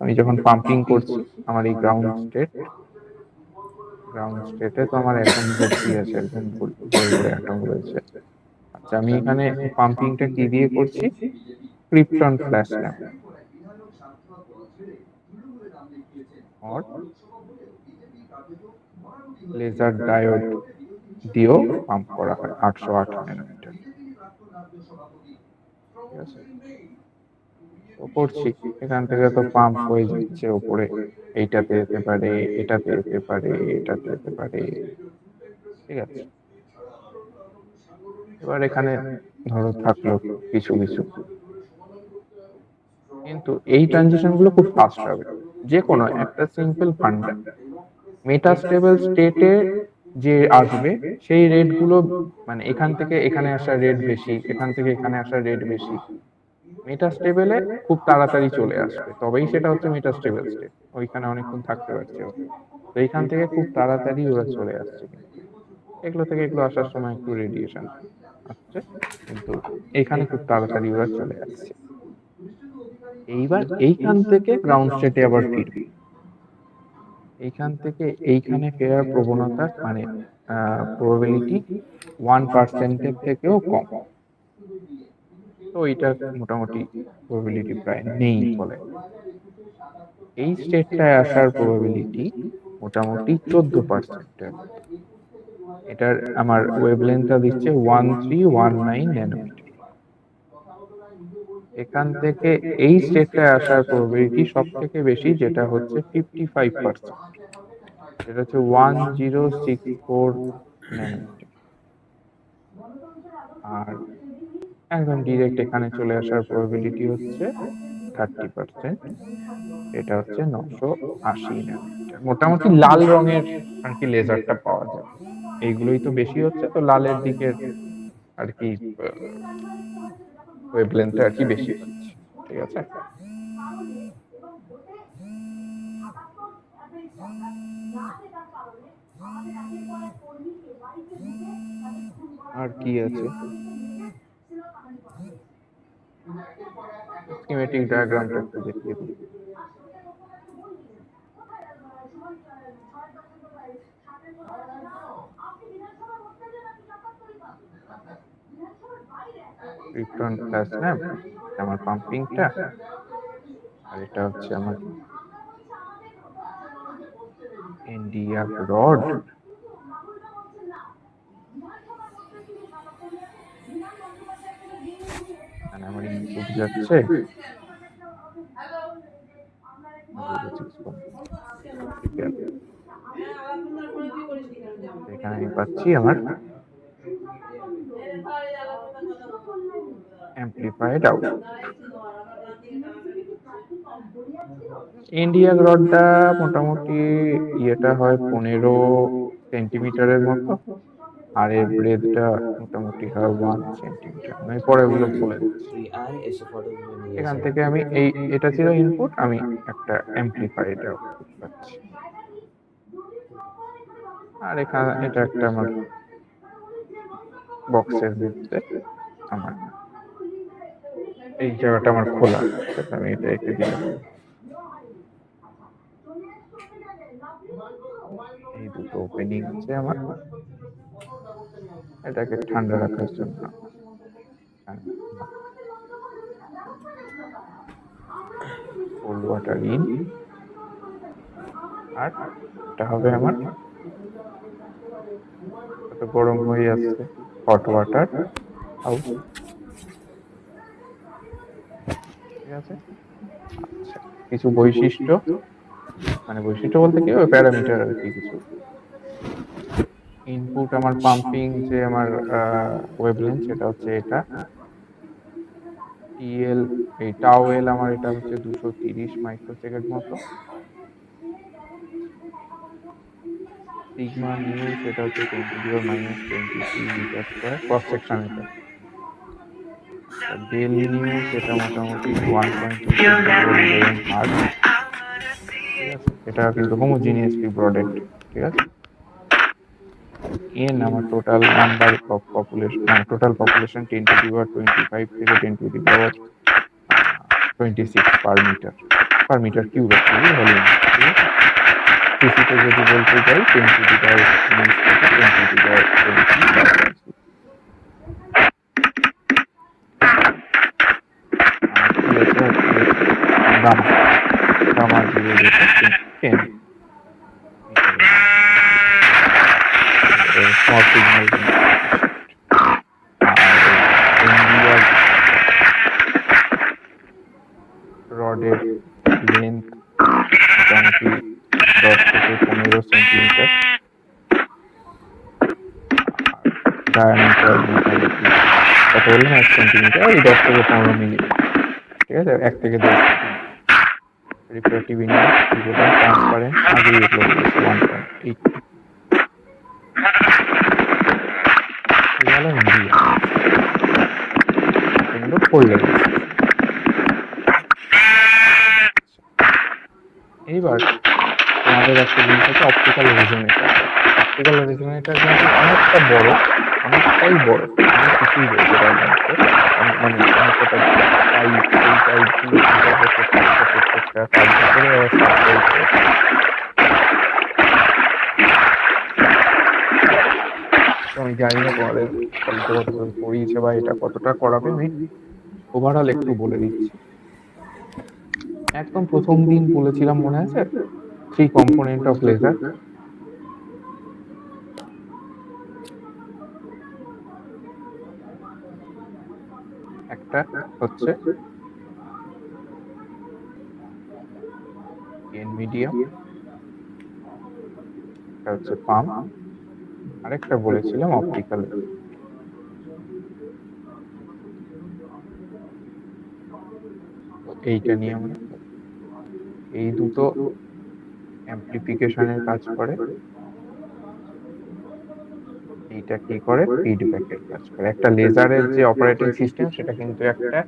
আমি যখন পাম্পিং করছি আমার এই গ্রাউন্ড স্টেটে তো আমার এখন ভর্তি আছে, একদম ভরে অ্যাটম রয়েছে। আচ্ছা, আমি এখানে পাম্পিংটা কি দিয়ে করছি? ক্রিপ্টন ফ্ল্যাশ ল্যাম্প আর লেজার ডায়োড দিয়েও পাম্প করা হয় 808 ন্যানোমিটার। ঠিক আছে, তো করছি, এখান থেকে তো পাম্প হয়ে যাচ্ছে ওপরে, এইটাতে যেতে পারে, এটাতে যেতে পারে, এটাতে যেতে পারে। ঠিক আছে, এবার এখানে ধরো থাকলো কিছু কিছু, কিন্তু এই ট্রানজিশন গুলো খুব ফাস্ট হবে। যে কোনো একটা সিম্পল ফান্ডা মেটাস্টেবল স্টেটে যে আসবে সেই রেট গুলো, মানে এখান থেকে এখানে আসা রেট বেশি, এখান থেকে এখানে আসা রেট বেশি, মেটাস্টেবলে খুব তাড়াতাড়ি চলে আসবে, তবেই সেটা হচ্ছে মেটাস্টেবল স্টেট, ওইখানে অনেকক্ষণ থাকতে পারছে। তো এইখান থেকে খুব তাড়াতাড়ি ওরা চলে আসছে, এগুলো থেকে এগুলো আসার সময় একটু রেডিয়েশন আসছে, কিন্তু এইখানে খুব তাড়াতাড়ি ওরা চলে আসছে। এইবার এইখান থেকে গ্রাউন্ড স্টেটে আবার ফিরবে, এইখান থেকে এইখানে ফেরার প্রবণতা মানে প্রবাবিলিটি 1% থেকেও কম। তো এটা মোটামুটি প্রবাবিলিটি প্রায় নেই বলে। এই স্টেটটায় আসার প্রবাবিলিটি মোটামুটি 14%। এটার আমার ওয়েভলেন্থটা দিচ্ছে 1319 ন্যানোমিটার। এখান থেকে এই স্টেটটায় আসার প্রবাবিলিটি সব থেকে বেশি, যেটা হচ্ছে 55%, যেটা হচ্ছে 1064 ন্যানোমিটার। আর একদম ডিরেক্ট এখানে চলে আসার প্রবাবিলিটি হচ্ছে 30%, এটা হচ্ছে 980 ন্যানোমিটার। মোটামুটি লাল রঙের আর কি লেজারটা পাওয়া যায়, এইগুলোই তো বেশি হচ্ছে, তো লালের দিকের আর কি ওয়েভলেন্থটা আর কি বেশি হচ্ছে। ঠিক আছে, আর কি আছে? স্কিমেটিক ডায়াগ্রামটা একটু দেখিয়ে দিই। ক্রিপ্টন ফ্ল্যাশ ল্যাম্প আমার পাম্পিংটা, আর এটা হচ্ছে আমার এনডিআর রড। মানে আমার ইনপুট যাচ্ছে, এখানে আমি পাচ্ছি আমার অ্যাম্প্লিফাইড আউটপুট। ইন্ডিয়া রডটা মোটামুটি ইয়েটা হয় 15 সেন্টিমিটারের মতো, আর এর ব্রেডটা মোটামুটি হয় 1 সেন্টিমিটার। আমি পরে ওগুলো বলে দিচ্ছি। এখান থেকে আমি এটা ছিল ইনপুট, আমি একটা অ্যাম্প্লিফাইড আউটপুট পাচ্ছি। আর এখানে এটা একটা আমার বক্সের ভিতরে আমার এই জায়গাটা আমার খোলা, আমি এটা এঁকে দিলাম। এই দুটো ওপেনিং আছে আমার, এটাকে ঠান্ডা রাখার জন্য। কোল্ড ওয়াটার ইন, আর এটা হবে আমার গরম হয়ে আসছে হট ওয়াটার আউট। ঠিক আছে, আচ্ছা, কিছু বৈশিষ্ট্য, মানে বৈশিষ্ট্য বলতে কি প্যারামিটার আর কি কিছু। ইনপুট আমার পাম্পিং যে আমার ওয়েভলেন্থ, সেটা হচ্ছে এটা, টিএল এই টাও এল আমার এটা হচ্ছে 230 মাইক্রোসেকেন্ড মতো। সিগমা নিউ সেটা হচ্ছে 10⁻⁻23 মিটার স্কয়ার ক্রস সেকশন এটা। ডেল নিউ সেটা মোটামুটি 1.2 হার্ট। ঠিক আছে, এটা কিন্তু হোমোজিনিয়াসলি ব্রডেড। ঠিক আছে, এন আমার টোটাল নাম্বার অফ পপুলেশন, মানে টোটাল পপুলেশন 10⁻25 থেকে 10⁻26 per metre cube actually volume. ঠিক আছে, সিসিতে যদি বলতে যাই 10⁻19 থেকে 10⁻20। গামা জিরো যেটা 10 স্মল সিগন্যাল। আর রডের লেন্থ মোটামুটি 10 থেকে 15 সেন্টিমিটার, ডায়ামিটার মোটামুটি কত বললাম 1 সেন্টিমিটার, ওই 10 থেকে 15 মিলিমিটার। ঠিক আছে, 1 থেকে 10 রিফ্র্যাক্টিভ ইন্ডেক্স ট্রান্সপারেন্ট আগে এগুলো বলেছে 1.8। গেল ইন্ডিয়া কিন্তু পড়ে গেছে। এইবার আমাদের একটা জিনিস হচ্ছে অপটিক্যাল রেজোনেটর। অপটিক্যাল রেজোনেটর কিন্তু অনেকটা বড়, অনেকটাই বড়, অনেক কিছুই রয়েছে তার মধ্যে। মানে অনেকটা পাইপ, সেই পাইপগুলো প্রত্যেকটা তার ভিতরে সাপ্লাই করেছে। আমি জানি না তোমাদের কলেজে কতটা পড়িয়েছে বা এটা কতটা করাবে, আমি ওভারঅল একটু বলে দিচ্ছি। একদম প্রথম দিন বলেছিলাম মনে আছে 3 কম্পোনেন্ট অফ লেজার। একটা হচ্ছে গেন মিডিয়াম, একটা হচ্ছে পাম্প, আরেকটা বলেছিলাম অপটিক্যাল। এইটা নিয়ে আমরা এই দুটো অ্যামপ্লিফিকেশনের কাজ করে, এইটা কি করে ফিডব্যাকের কাজ করে। একটা লেজারের যে অপারেটিং সিস্টেম সেটা কিন্তু একটা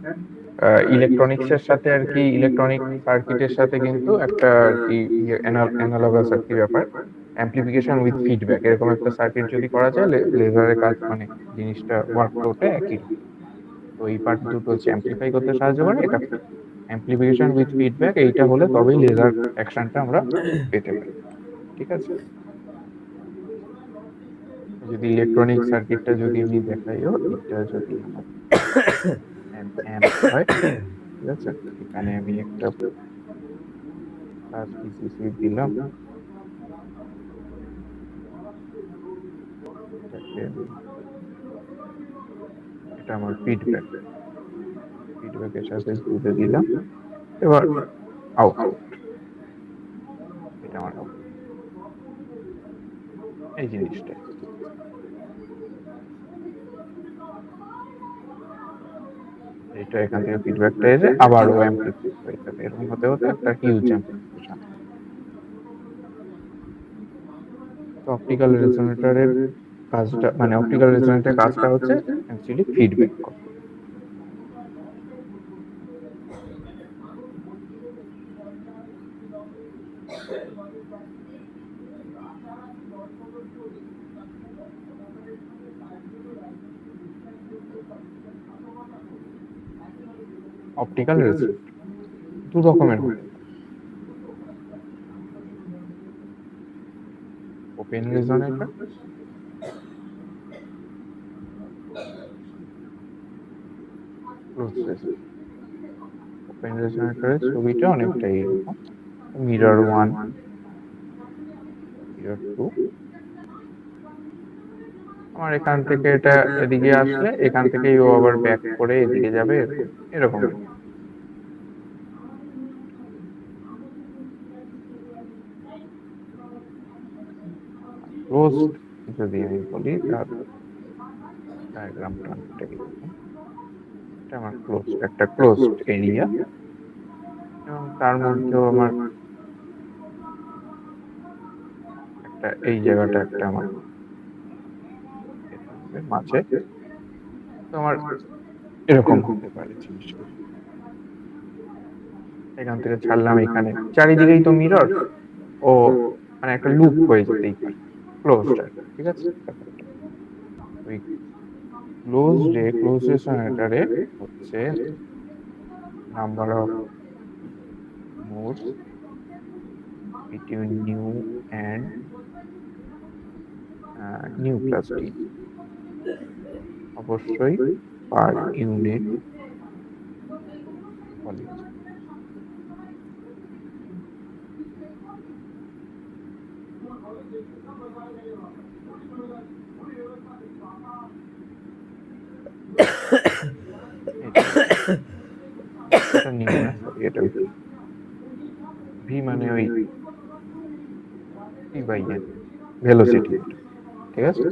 ইলেকট্রনিক্স এর সাথে আর কি, ইলেকট্রনিক সার্কিটের সাথে কিন্তু একটা কি অ্যানালগাস আর কি ব্যাপার, অ্যামপ্লিফিকেশন উইথ ফিডব্যাক, এরকম একটা সার্কিট যদি করা যায় লেজারের কাজ মানে জিনিসটা ওয়ার্কফ্লোটা একই রকম। তো এই পার্ট দুটো হচ্ছে অ্যামপ্লিফাই করতে সাহায্য করে, এটা অ্যামপ্লিফিকেশন উইথ ফিডব্যাক, এইটা হলে তবেই লেজার অ্যাকশনটা আমরা পেতে পারি। ঠিক আছে, যদি ইলেকট্রনিক সার্কিটটা যদি আমি দেখাইও, এটা যদি আমার অ্যাম্প হয়, ঠিক আছে, এখানে আমি একটা পিসিসি দিলাম, এটা আমার ফিডব্যাকের সাথে জুড়ে দিলাম। এবার আউটপুট, এটা আমার আউটপুট, এই জিনিসটা। এটা এখান থেকে ফিডব্যাকটা এসে আবারও অ্যামপ্লিফাই হবে, এরকম হতে হতে একটা হিউজ অ্যামপ্লিফিকেশন। তো অপটিক্যাল রেজোনেটরের কাজটা, মানে অপটিক্যাল রেজোনেটরের কাজটা হচ্ছে অ্যাকচুয়ালি ফিডব্যাক করা। অপটিক্যাল রেজোনেটর দু রকমের হয়, open resonator, close resonator. Open রেজোনেটরের ছবিটা অনেকটা এরকম, মিরর 1, মিরর 2। আমার এখান থেকে এটা এদিকে আসলে এখান থেকেই ও আবার ব্যাক করে এদিকে যাবে, এরকম। ক্লোজ যদি আমি বলি তার ডায়াগ্রামটা অনেকটা এরকম। এটা আমার একটা ক্লোজড এরিয়া, এবং তার মধ্যেও আমার একটা এই জায়গাটা একটা আমার মাঝে, তো আমার এরকম হতে পারে জিনিসগুলো। এখান থেকে ছাড়লাম, এখানে চারিদিকেই তো মিরর, ও মানে একটা লুপ হয়ে যেতেই পারে ক্লোজড, ঠিক আছে। ওই ক্লোজ রেসোনেটরে হচ্ছে number of modes between nu and nu plus T, অবশ্যই পার ইউনিট ভলিউম। এটা নিউ না, সরি, এটা ভি মানে ওই টি বাই এন ভেলোসিটি, ঠিক আছে।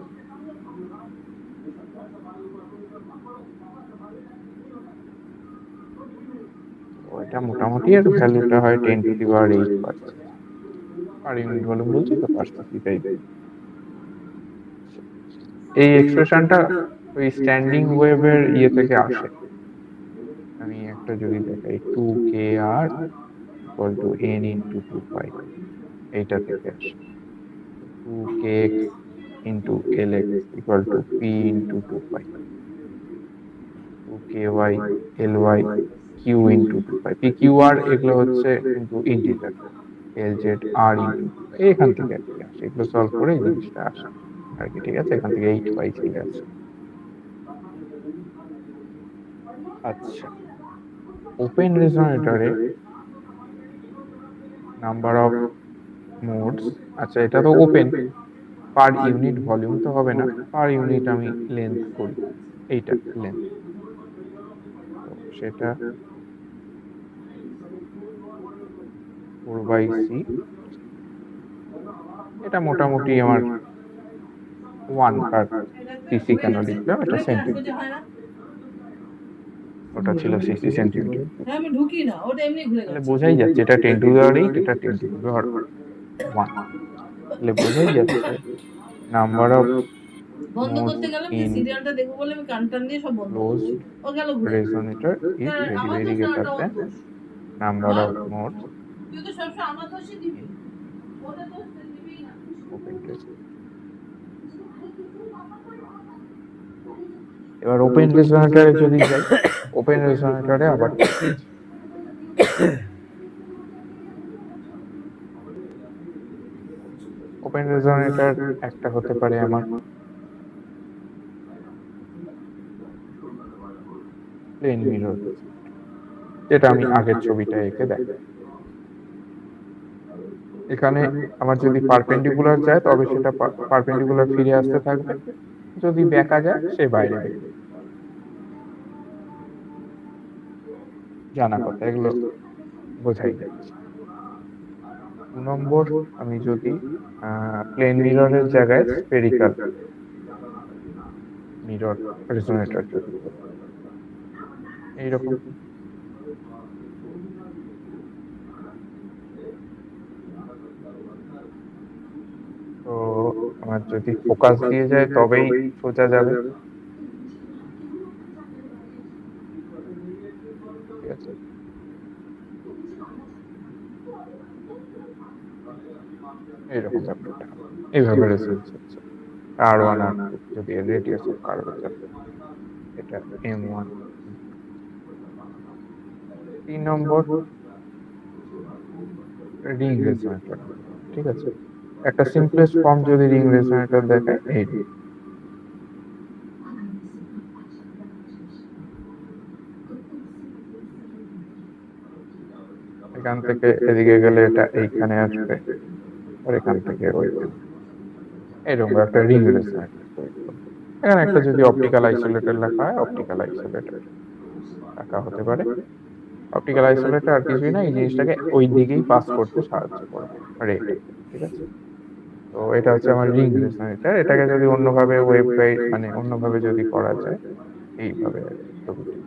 ওইটা মোটামুটি এর ভ্যালুটা হয় 10⁸ পার ইউনিট ভলিউম বলছি তো, পার্সেন্টেজ। এই এক্সপ্রেশনটা ওই স্ট্যান্ডিং ওয়েভের ইয়ে থেকে আসে। আমি একটা যদি দেখাই 2kr = n × 2π, এইটা থেকে আসে। 2kx × lx = p × 2π, 2ky ly q × 2π, pqr এগুলো হচ্ছে কিন্তু ইন্টিজার, lz r × 2π, এখান থেকে আর কি আসে। এগুলো সলভ করে এই জিনিসটা আসে আর কি, ঠিক আছে। এখান থেকে 8π চলে আসে। আচ্ছা, ওপেন রেজোনেটরে নাম্বার অফ মোডস, আচ্ছা এটা তো ওপেন, পার ইউনিট ভলিউম তো হবে না, পার ইউনিট আমি লেন্থ করি, এইটা লেন্থ, সেটা 4/c। এটা মোটামুটি আমার 1/cc কেন লিখলাম, এটা সেন্টিমিটার, ওটা ছিল সিসি সেন্টিমিটার। হ্যাঁ আমি ঢুকি না, ওটা এমনি ঘুরে তাহলে গেছে। বোঝাই যাচ্ছে এটা 10⁸ এটা 10⁻1, তাহলে বোঝাই যাচ্ছে নাম্বার অফ বন্ধ মোডস করতে গেলাম যে ইন সিরিয়ালটা দেখবো বলে আমি কান টান দিয়ে সব বন্ধ ক্লোজড করছি, ও গেল ঘুরে। resonator is হ্যাঁ, very আমার very দোষ না, greater ওটা ওর than দোষ। number of modes তুই তো সবসময় আমার দোষই দিবি, ওটা দোষ তো দিবিই না। open test। এবার ওপেন রেজোনেটরে যদি যাই, ওপেন রেজোনেটরে আবার ওপেন রেজোনেটর একটা হতে পারে আমার প্লেন মিরর, যেটা আমি আগের ছবিটা এঁকে দেখাই। এখানে আমার যদি পারপেন্ডিকুলার যায় তবে সেটা পারপেন্ডিকুলার ফিরে আসতে থাকবে, যদি বেঁকা যায় সে বাইরে বেরোবে, জানা কথা, এগুলো বোঝাই যাচ্ছে। 2 নম্বর, আমি যদি প্লেন মিররের জায়গায় স্ফেরিক্যাল মিরর রেজোনেটর যদি করি, এইরকম তো আমার যদি ফোকাস দিয়ে যায় তবেই সোজা যাবে, ঠিক আছে। এইরকম ব্যাপারটা এইভাবে রেজোনেন্স হচ্ছে। R1 R2 যদি রেডিয়াস অফ কার্ভেচার, এটা M1। 3 নম্বর রিং রেজোনেটর, ঠিক আছে। একটা সিম্পলেস্ট ফর্ম যদি রিং রেজোনেটর দেখায়, এই এখান থেকে এদিকে গেলে এটা এইখানে আসবে, আর এখান থেকে ওইখানে, এরকম একটা রিং রেজোনেটর তৈরি করবে। এখানে একটা যদি অপটিক্যাল আইসোলেটর লেখা হয়, অপটিক্যাল আইসোলেটর রাখা হতে পারে। অপটিক্যাল আইসোলেটর আর কিছুই না, এই জিনিসটাকে ওই দিকেই পাস করতে সাহায্য করবে রেট, ঠিক আছে। তো এটা হচ্ছে আমার রিং রেজোনেটর। এটাকে যদি অন্যভাবে ওয়েভ গাইড মানে অন্যভাবে যদি করা যায়, এইভাবে আর কি ছবিটি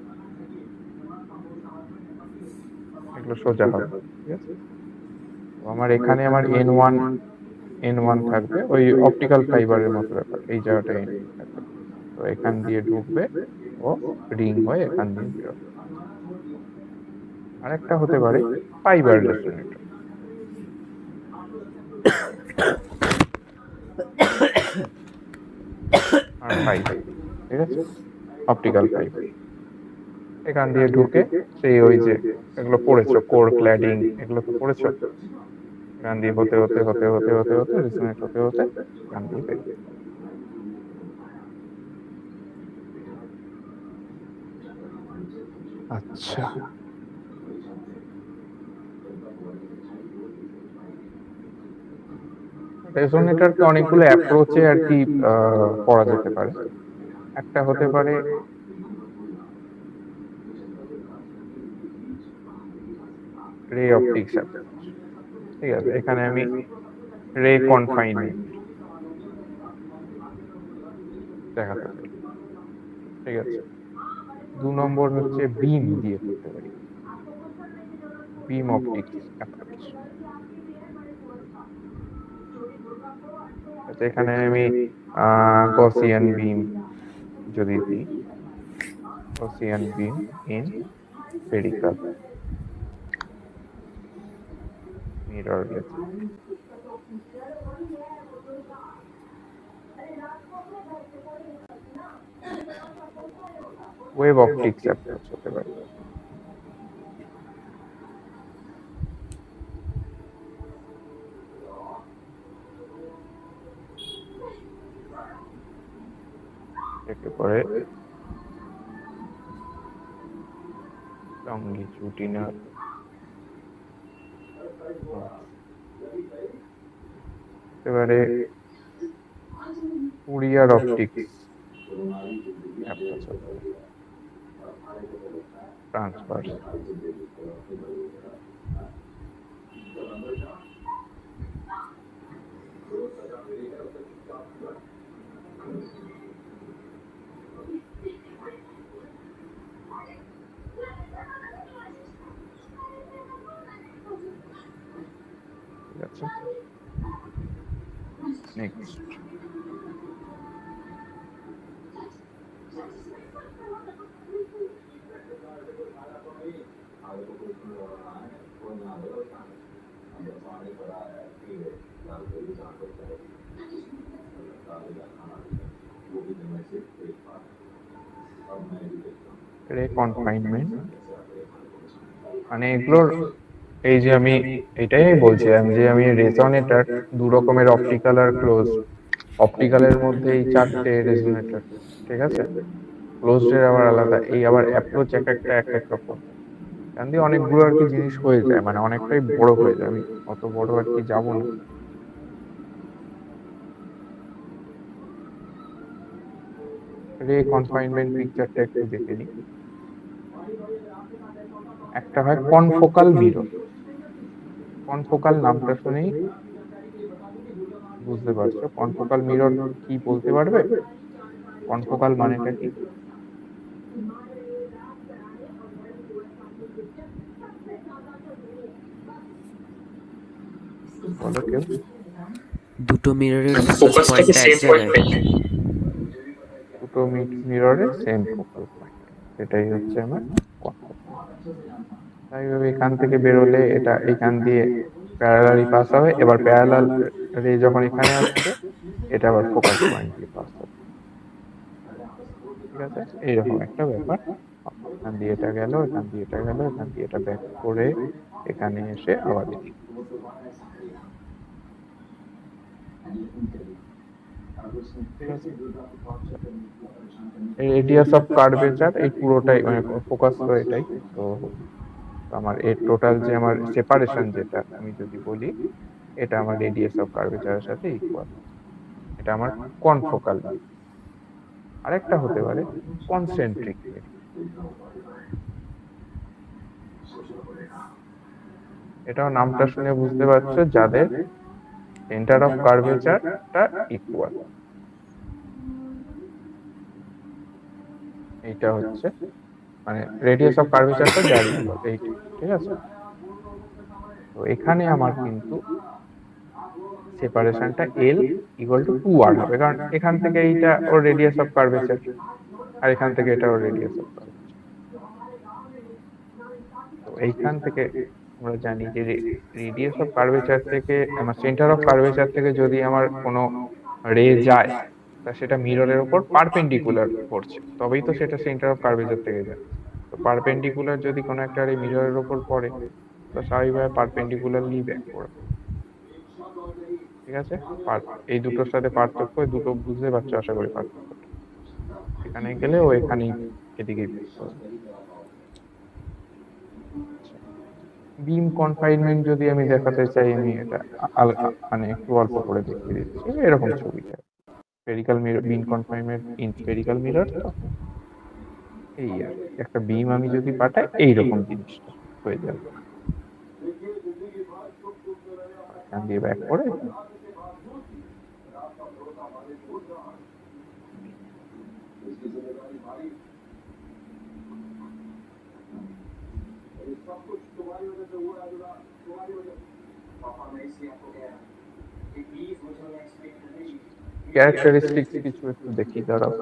এগুলো সোজা হবে, ঠিক আছে। তো আমার এখানে আমার N1 থাকবে, ওই অপটিক্যাল ফাইবারের মতো ব্যাপার, এই জায়গাটা N থাকবে। তো এখান দিয়ে ঢুকবে ও রিং হয়ে এখান দিয়ে বেরোবে। আরেকটা হতে পারে ফাইবার রেজোনেটর, আর ফাইবার, ঠিক আছে, অপটিক্যাল ফাইবার। এখান দিয়ে ঢুকে সেই ওই যে এগুলো পড়েছো, কোর ক্ল্যাডিং, এগুলো তো পড়েছো। এখান দিয়ে হতে হতে হতে হতে হতে হতে রেজোনেট হতে হতে এখান দিয়ে বেরোবে। আচ্ছা, রেজোনেটরকে অনেকগুলো অ্যাপ্রোচে আর কি করা যেতে পারে। একটা হতে পারে রে অপটিক্স অ্যাপ্রোচ, ঠিক আছে। এখানে আমি রে কনফাইনমেন্ট দেখাতে পারি, ঠিক আছে। 2 নম্বর হচ্ছে বিম দিয়ে করতে পারি, বিম অপটিক্স অ্যাপ্রোচ। আচ্ছা, এখানে আমি গসিয়ান বিম যদি দিই, Gaussian beam in spherical mirrorless, wave optics approach হতে পারে। একটু পরে লংগিটিউডিনাল, এবারে ফুরিয়ার অপটিক্স অ্যাপ্রোচ হতে পারে, ট্রান্সভার্স। ঠিক আছে, নেক্সট। রে কনফাইনমেন্ট মানে এগুলোর, এই যে আমি এটাই বলছিলাম যে আমি রেজোনেটর 2 রকমের, অপটিক্যাল আর ক্লোজ। অপটিক্যালের মধ্যে এই 4টে রেজোনেটর, ঠিক আছে। ক্লোজড এর আবার আলাদা, এই আবার অ্যাপ্রোচ এক একটা এক এক রকম। এখান দিয়ে অনেকগুলো আর কি জিনিস হয়ে যায়, মানে অনেকটাই বড় হয়ে যায়, আমি অত বড় আর কি যাবো না। রে কনফাইনমেন্ট পিকচারটা একটু দেখে নিই। একটা হয় কনফোকাল মিরর। কনফোকাল নামটা শুনেই বুঝতে পারছো কনফোকাল মিরর কি, বলতে পারবে কনফোকাল মানেটা কি? বলো কেউ। দুটো মিররের ফোকাসটাকে সেম পয়েন্টে, দুটো মিররের সেম ফোকাল পয়েন্ট, এটাই হচ্ছে আমার কনফোকাল। তাই এখান থেকে বেরোলে এটা এখান দিয়ে প্যারালালি পাস হবে, এবার প্যারালাল রে যখন এখানে আসছে এটা আবার ফোকাল পয়েন্ট দিয়ে পাস হবে, ঠিক আছে। এইরকম একটা ব্যাপার। এখান দিয়ে এটা গেল, এখান দিয়ে এটা গেল, এখান দিয়ে এটা ব্যাক করে এখানে এসে আবার এদিকে। রেডিয়াস অফ কার্ভেচার এই পুরোটাই, মানে ফোকাস তো এটাই। তো আমার এর টোটাল যে আমার সেপারেশন যেটা আমি যদি বলি, এটা আমার রেডিয়াস অফ কার্ভেচারের সাথে ইকুয়াল। এটা আমার কনফোকাল। আরেকটা হতে পারে কনসেন্ট্রিক। এটাও নামটা শুনে বুঝতে পারছো, যাদের সেন্টার অফ কার্ভেচারটা ইকুয়াল। এইটা হচ্ছে মানে রেডিয়াস অফ কার্ভেচারটা যার ইকুয়াল, এইটা, ঠিক আছে। তো এখানে আমার কিন্তু সেপারেশনটা এল ইকুয়াল টু 2r হবে, কারণ এখান থেকে এইটা ওর রেডিয়াস অফ কার্ভেচার, আর এখান থেকে এটা ওর রেডিয়াস অফ কার্ভেচার। তো এইখান থেকে আমরা জানি যে রেডিয়াস অফ কার্ভেচার থেকে আমার সেন্টার অফ কার্ভেচার থেকে যদি আমার কোনো রে যায়, তা সেটা মিররের উপর পারপেন্ডিকুলার পড়ছে, তবেই তো সেটা সেন্টার অফ কার্ভেচার থেকে যায়। তো পারপেন্ডিকুলার যদি কোনো একটা রে মিররের উপর পড়ে, তো স্বাভাবিকভাবে পারপেন্ডিকুলারলি ব্যাক করবে। ঠিক আছে, এই দুটোর সাথে পার্থক্য, দুটো বুঝতে পারছো আশা করি পার্থক্য। এখানে গেলে ও এখানেই এদিকে বিম কনফাইনমেন্ট যদি আমি দেখাতে চাই, আমি এটা মানে একটু অল্প করে দেখিয়ে দিচ্ছি। এরকম ছবিটা spherical mirror, beam confinement in spherical mirror. তো এই আর একটা বিম আমি যদি পাঠাই, এইরকম জিনিসটা হয়ে যাবে। এখান দিয়ে ব্যাক করে ক্যারেক্টারিস্টিক্স কিছু একটু দেখি, দাঁড়াও।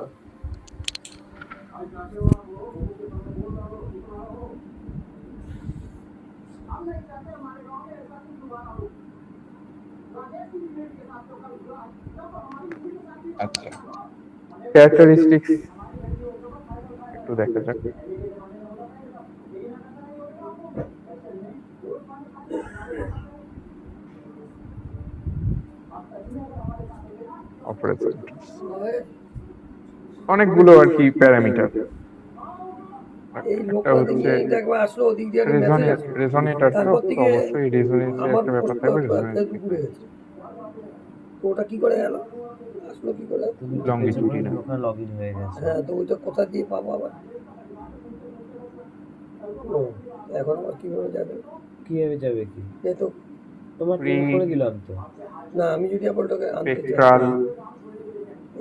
আচ্ছা, ক্যারেক্টারিস্টিক্স একটু দেখা যাক। অনেকগুলো আর কি প্যারামিটার। একটা হচ্ছে রেজোনেটর, তো অবশ্যই রেজোনেন্সের একটা ব্যাপার থাকবে। ওটা কি করে গেল, আসলো কি করে? লংগিটিউডিনাল ওখানে লগইন হয়ে গেছে। হ্যাঁ, তো ওইটা কোথা দিয়ে পাবো আবার? ও, এখন আবার কিভাবে যাবে? কিভাবে যাবে কি? এই তো তোমার ট্রেন করে দিলাম তো। না, আমি যদি আবার ওটাকে আনতে চাই, স্পেকট্রাল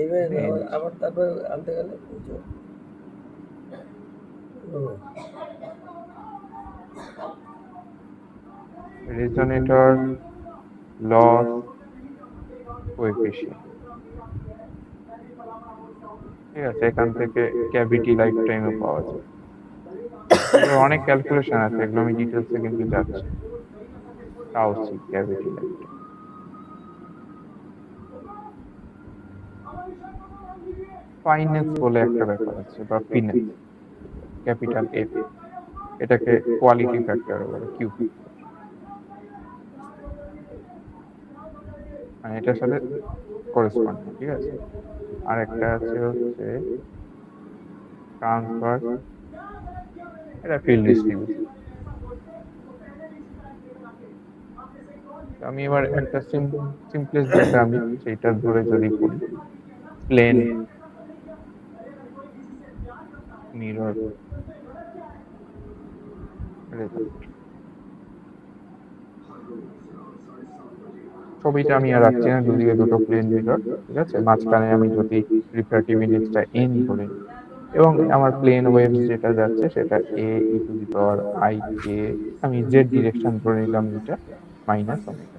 এইভাবে আবার তারপর আনতে গেলে রেজোনেটর লস কোএফিশিয়েন্ট। ঠিক আছে, এখান থেকে ক্যাভিটি লাইফ টাইমও পাওয়া যায়। অনেক ক্যালকুলেশন আছে, এগুলো আমি ডিটেলসে কিন্তু যাচ্ছি। তাও ক্যাভিটি লাইফ টাইম। ফাইনেন্স বলে একটা ব্যাপার আছে, বা ফিনেন্স, ক্যাপিটাল এফ, এটাকে কোয়ালিটি ফ্যাক্টর বলে, কিউ, মানে এটার সাথে করেসপন্ডিং। ঠিক আছে, আর একটা আছে হচ্ছে ট্রান্সফার, এটা ফিল্ড ডিস্ট্রিবিউশন। আমি এবার একটা সিম্পলেস্ট যেটা আমি সেইটা ধরে যদি করি, প্লেন মিরর রেজাল্ট, ছবিটা আমি আর রাখছি না, দুদিকে দুটো প্লেন মিরর। ঠিক আছে, মাঝখানে আমি যদি রিফ্র্যাক্টিভ ইন্ডেক্সটা এন ধরে, এবং আমার প্লেন ওয়েভস যেটা যাচ্ছে সেটা এ ই two the power I K, আমি জেড ডিরেকশন ধরে নিলাম, এটা মাইনাস ওমেগা।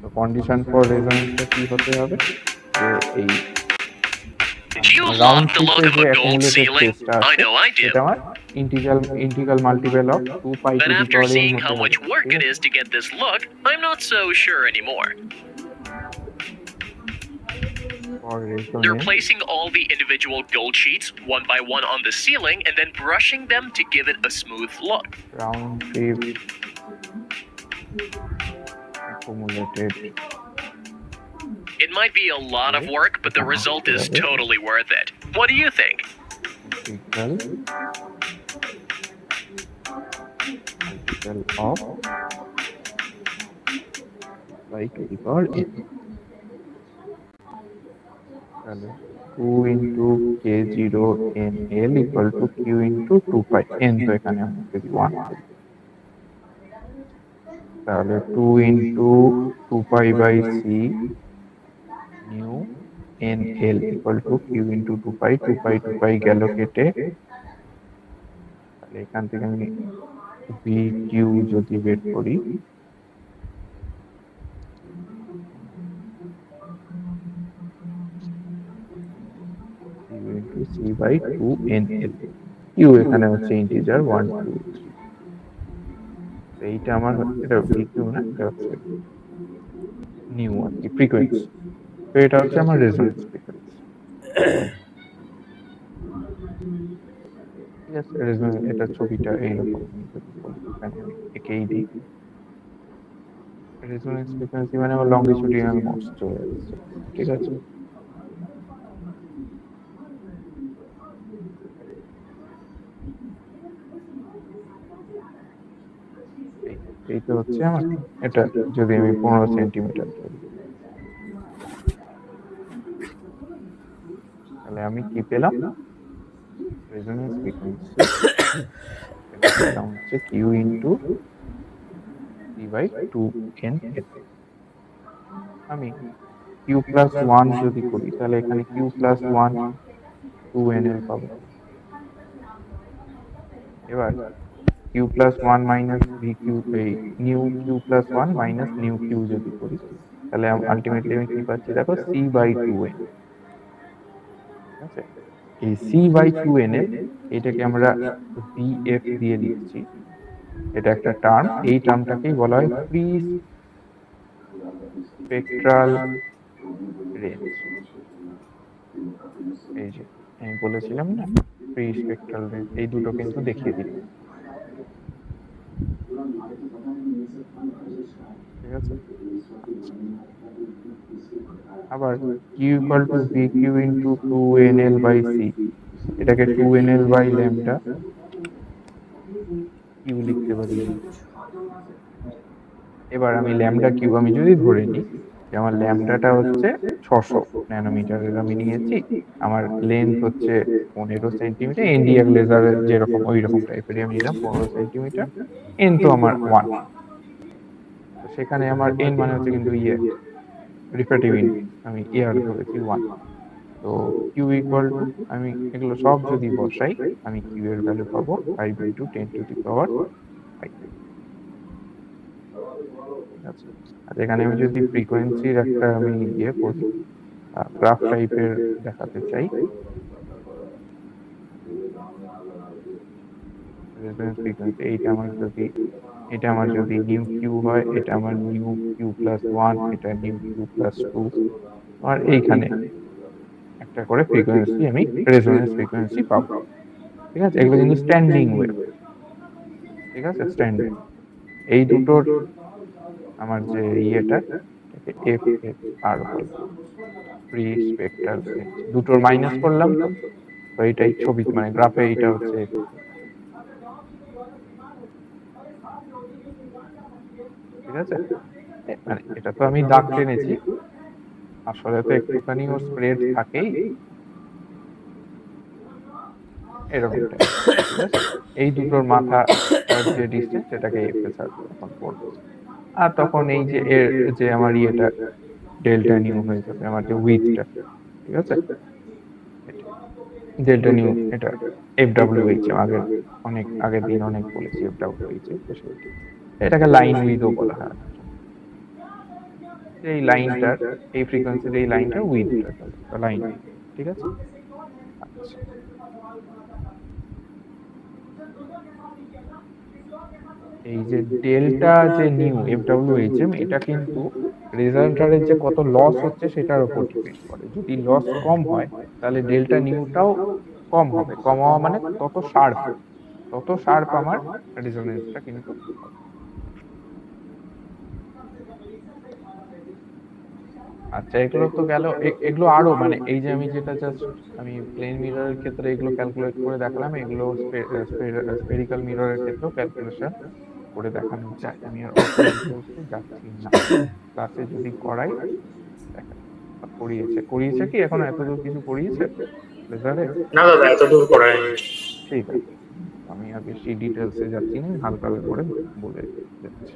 তো কন্ডিশন ফর রেজোনেন্সটা কি হতে হবে, যে এই রাউন্ড ট্রিপে যে অ্যাকুমুলেটেড স্পেসটা আছে, এটা আমার integral multiple of 2 pi to But the after power seeing n how হতে much হবে। work it is to get this look, I'm not so sure anymore. For They're resonance, placing all the individual gold sheets one by one on the ceiling and then brushing them to give it a smooth look. round trip accumulated. It might be a lot of work, but the result is totally worth it. What do you think? Integral of y to the power n. 2 into k0 n l equal to q into 2 pi n, তো এখানে আমরা যদি 1 করি, তাহলে 2 into 2 pi by c nu n l equal to q into 2 pi, 2 pi গেল কেটে, তাহলে এখান থেকে আমি v q যদি বের করি, C/2NL। কিউ এখানে হচ্ছে ইন্টিজার 1 2 3। এইটা আমার এটা ভিকিউ না, এটা হচ্ছে নিউ আর কি ফ্রিকোয়েন্সি। তো এটা হচ্ছে আমার রেজোনেন্স ফ্রিকোয়েন্সি। ঠিক আছে, রেজোনেন্স এটা ছবিটা এইরকম একেই দিই। রেজোনেন্স ফ্রিকোয়েন্সি মানে আমার লংগিটিউডিনাল মোডস চলে যাচ্ছে। ঠিক আছে, এই তো হচ্ছে আমার এটা। যদি আমি 15 সেন্টিমিটার ধরি তাহলে আমি কি পেলাম? রেজোনেন্স ফ্রিকোয়েন্সি এটা হচ্ছে কিউ ইন্টু C/2NL। আমি কিউ প্লাস 1 যদি করি তাহলে এখানে কিউ প্লাস 1 2NL পাবো। এবার Q plus 1 minus V Q, এই nu Q plus 1 minus nu Q যদি করি তাহলে আলটিমেটলি আমি কি পাচ্ছি দেখো C/2N। ঠিক আছে, এই C/2NL এটাকে আমরা VF দিয়ে লিখছি। এটা একটা টার্ম, এই টার্মটাকেই বলা হয় ফ্রি স্পেকট্রাল রেঞ্জ। এই যে আমি বলেছিলাম না ফ্রি স্পেকট্রাল রেঞ্জ, এই দুটো কিন্তু দেখিয়ে দিই। ঠিক আছে, আবার Q equal to V Q into 2NL by C, এটাকে 2NL বাই ল্যামডা কিউ লিখতে পারি। এবার আমি ল্যামডা কিউ আমি যদি ধরে নিই যে আমার ল্যামডাটা হচ্ছে 600 ন্যানোমিটারের আমি নিয়েছি, আমার লেন্থ হচ্ছে 15 সেন্টিমিটার, এনডিআর লেজারের যেরকম ওই রকম টাইপেরই আমি নিলাম 15 সেন্টিমিটার, এন তো আমার 1। তো সেখানে আমার এন মানে হচ্ছে কিন্তু ইয়ে রিফ্র্যাক্টিভ ইন্ডেক্স, আমি এয়ার ধরেছি 1। তো কিউ ইকুয়াল টু আমি এগুলো সব যদি বসাই আমি কিউ এর ভ্যালু পাবো 5 ইন্টু 10⁵। আচ্ছা, আর এখানে আমি যদি ফ্রিকোয়েন্সির একটা আমি ইয়ে করি, গ্রাফ টাইপের দেখাতে চাই, রেজোনেন্স ফ্রিকোয়েন্সি এটা আমার যদি নিউ কিউ হয়, এটা আমার নিউ কিউ প্লাস 1, এটা নিউ কিউ প্লাস 2, আর এইখানে একটা করে ফ্রিকোয়েন্সি আমি রেজোনেন্স ফ্রিকোয়েন্সি পাবো। ঠিক আছে, এগুলো কিন্তু স্ট্যান্ডিং ওয়েভ। ঠিক আছে, স্ট্যান্ডিং। এই দুটোর আমার যে ইয়েটা F F R free spectral range দুটোর মাইনাস করলাম, তো এইটাই ছবি মানে গ্রাফে এইটা হচ্ছে। ঠিক আছে, মানে এটা তো আমি দাগ টেনেছি, আসলে তো একটুখানি ওর স্প্রেড থাকেই এরকম। এই দুটোর মাথা যে ডিসটেন্স সেটাকে এফএসআর তখন পড়বে, আর তখন এই যে এর যে আমার ইয়েটা ডেল্টা নিউ হয়ে যাবে আমার যে উইথটা। ঠিক আছে, ডেল্টা নিউ এটা FWH অনেক আগের দিন অনেক বলেছি FWH, এটাকে লাইন উইথও বলা হয়। এই লাইনটার এই ফ্রিকোয়েন্সির এই লাইনটার উইথটা লাইন। ঠিক আছে, আচ্ছা এই যে ডেল্টা যে নিউ FWHM এটা কিন্তু রেজাল্টারের যে কত লস হচ্ছে সেটার উপর ডিপেন্ড করে। যদি লস কম হয় তাহলে ডেল্টা নিউটাও কম হবে, কম হওয়া মানে তত শার্প আমার রেজোনেন্সটা কিন্তু। আচ্ছা, এগুলো তো গেল, এগুলো আরো মানে এই যে আমি যেটা জাস্ট আমি প্লেন মিররের ক্ষেত্রে এগুলো ক্যালকুলেট করে দেখালাম, এগুলো স্ফেরিক্যাল মিররের ক্ষেত্রেও ক্যালকুলেশন করে দেখানো যায়। আমি আর যাচ্ছি না, ক্লাসে যদি করাই করিয়েছে কি এখন এতদূর কিছু করিয়েছে লেজারে? না দাদা, এতদূর করাই। ঠিক আছে, আমি আর বেশি ডিটেলসে যাচ্ছি না, হালকা করে বলে যাচ্ছি।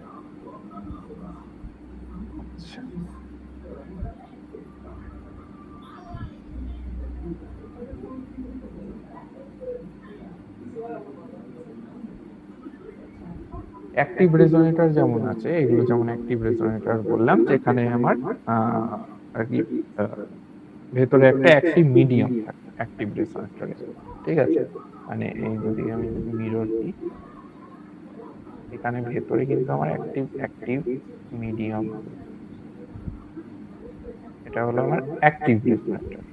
আচ্ছা, অ্যাক্টিভ রেজোনেটর যেমন আছে, এগুলো যেমন অ্যাক্টিভ রেজোনেটর বললাম, যেখানে আমার আর কি ভেতরে একটা অ্যাক্টিভ মিডিয়াম থাকে। অ্যাক্টিভ রেসোনেটরে, ঠিক আছে। মানে এই যদি আমি মিরর দিই, এখানে ভেতরে কিন্তু আমার অ্যাক্টিভ মিডিয়াম, এটা হলো আমার অ্যাক্টিভ রেসোনেটর।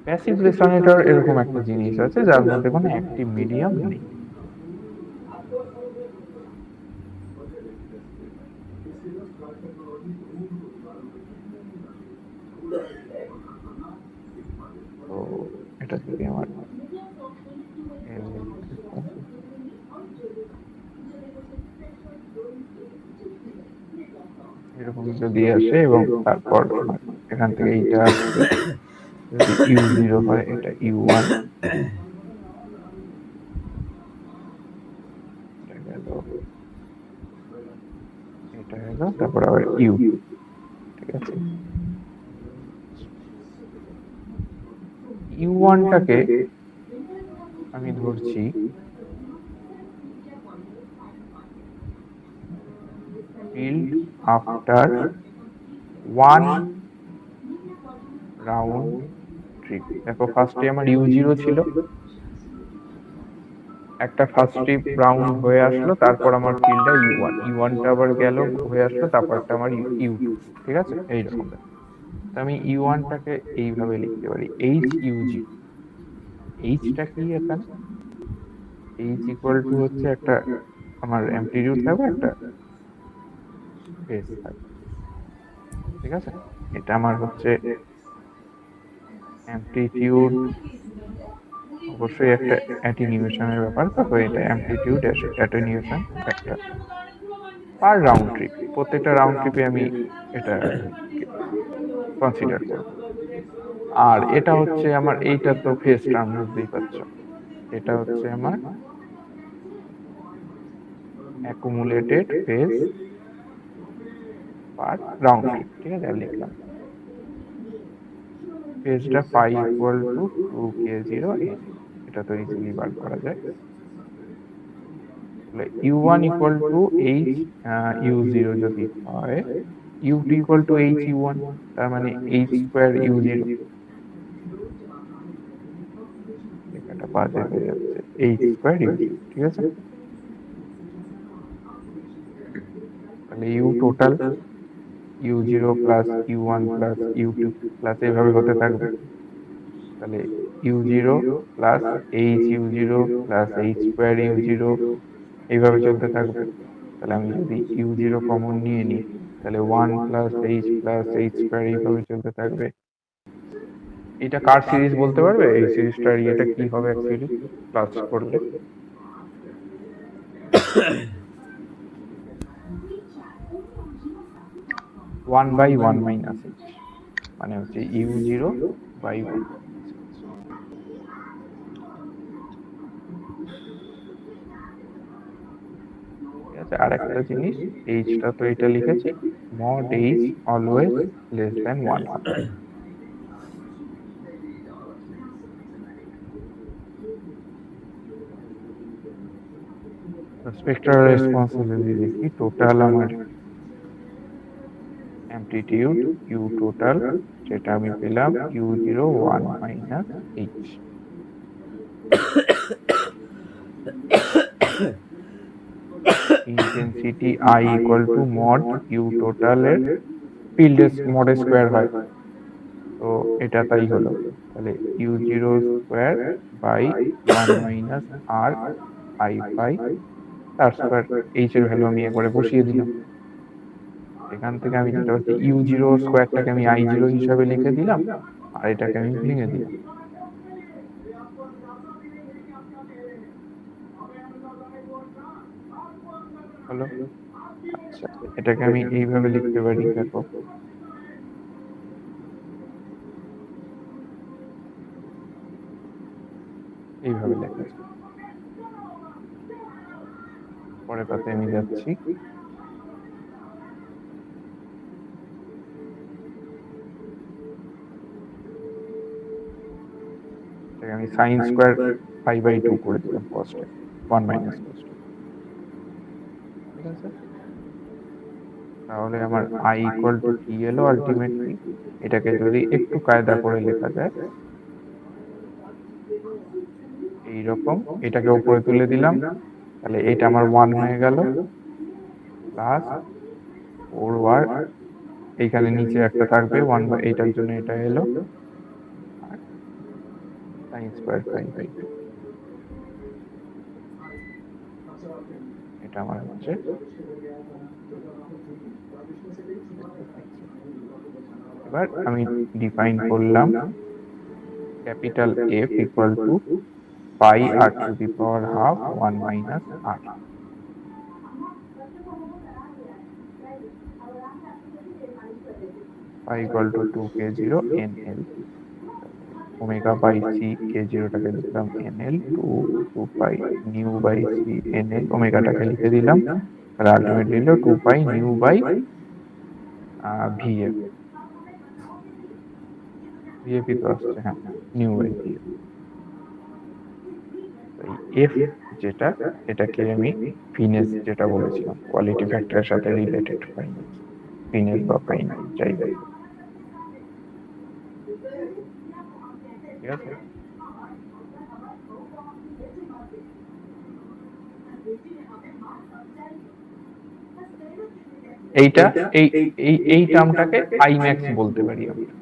প্যাসিভ রেসোনেটর এরকম একটা জিনিস আছে যার মধ্যে কোনো অ্যাক্টিভ মিডিয়াম নেই। তো এটা যদি আমার এরকম যদি আসে এবং তারপর এখান থেকে এইটা যদি U0 হয়, এটা U1, এটা হলো তারপর আবার U, ঠিক আছে। U1 টাকে আমি ধরছি field after one round trip। দেখো ফার্স্টে আমার U0 ছিল, একটা ফার্স্ট ট্রিপ রাউন্ড হয়ে আসলো, তারপর আমার ফিল্ডটা U1 টা আবার গেল হয়ে আসলো, তারপরটা আমার U2, ঠিক আছে। এইরকম আমি U1 টাকে এইভাবে লিখতে পারি HU0। Hটা কি এখানে? H ইকুয়াল টু হচ্ছে একটা আমার অ্যামপ্লিটিউড থাকবে, একটা ফেজ থাকবে, ঠিক আছে। এটা আমার হচ্ছে অ্যামপ্লিটিউড, অবশ্যই একটা অ্যাটেনিউয়েশনের ব্যাপার, তো এটা অ্যামপ্লিটিউড অ্যাটেনিউয়েশন একটা পার রাউন্ড ট্রিপ, প্রত্যেকটা রাউন্ড ট্রিপে আমি এটা কনসিডার করব। আর এটা হচ্ছে আমার, এইটা তো ফেজ টার্ম বুঝতেই পারছো, এটা হচ্ছে আমার অ্যাকুমুলেটেড ফেজ পার রাউন্ড ট্রিপ, ঠিক আছে। লিখলাম ফেজটা পাই ইকুয়াল টু 2k0 এটা তো ইজিলি বার করা যায়। U1 ইকুয়াল টু HU0 যদি হয়, U2 ইকুয়াল টু HU1, তার মানে H স্কয়ার U0, এটা বাজে হয়ে যাচ্ছে H স্কয়ার U0, ঠিক আছে। তাহলে U total U0 plus U1 plus U2 plus এইভাবে হতে থাকবে। তাহলে U0 plus HU0 plus H square U0 এইভাবে চলতে থাকবে। তাহলে আমি যদি U0 কমন নিয়ে নিই, তাহলে 1 প্লাস H স্কয়ার এইভাবে চলতে থাকবে। এটা কার সিরিজ বলতে পারবে? এই সিরিজটার এটা কি হবে অ্যাকচুয়ালি প্লাস করলে? One by one minus H, মানে হচ্ছে U0 বাই 1। আর একটা জিনিস, Hটা তো এটা লিখেছি, mod H always less than 1 হবে। স্পেক্ট্রাল রেসপন্স যদি দেখি, টোটাল আমার অ্যামপ্লিটিউড U টোটাল, যেটা আমি পেলাম U0 1 minus H। Intensity I equal to mod U total এর ফিল্ড মড স্কয়ার হয়, তো এটা তাই হলো। তাহলে U0 square by 1 minus R I by তার স্কয়ার। H এর ভ্যালু আমি একবারে বসিয়ে দিলাম। এখান থেকে আমি যেটা হচ্ছে U0 স্কয়ারটাকে আমি I0 হিসাবে লিখে দিলাম, আর এটাকে আমি ভেঙে দিলাম। হলো। আচ্ছা, এটাকে আমি এইভাবে লিখতে পারি, দেখো এইভাবে লেখা যায়। পরের পাতে আমি যাচ্ছি। আমি সাইন স্কয়ার 5/2 করে দিলাম কস্টে, 1 মাইনাস কস্ট, ঠিক আছে। তাহলে আমার আই ইকুয়াল টু কি এলো আলটিমেটলি। এটাকে যদি একটু কায়দা করে লেখা যায় এইরকম, এটাকে উপরে তুলে দিলাম, তাহলে এটা আমার 1 হয়ে গেল প্লাস 4 এইখানে নিচে একটা থাকবে 1 এইটার জন্য এটা এলো sin স্কয়ার 5/2। এটা আমার হচ্ছে এবার আমি ডিফাইন করলাম capital F equal to pi r to the power half 1 minus r, pi equal to 2k0 nl, omega by c k0 টাকে লিখলাম nl, 2 pi nu by c nl, ওমেগাটাকে লিখে দিলাম, তাহলে আলটিমেটলি হলো 2 pi nu by vf, vf তো আসছে, হ্যাঁ নিউ বাই vf। এফ যেটা এটাকে আমি ফিনেস যেটা বলেছিলাম কোয়ালিটি ফ্যাক্টরের সাথে রিলেটেড ফিনেস বা ফাইনাল যাই হোক, ঠিক আছে। এইটা এই টার্মটাকে আই ম্যাক্স বলতে পারি আমরা,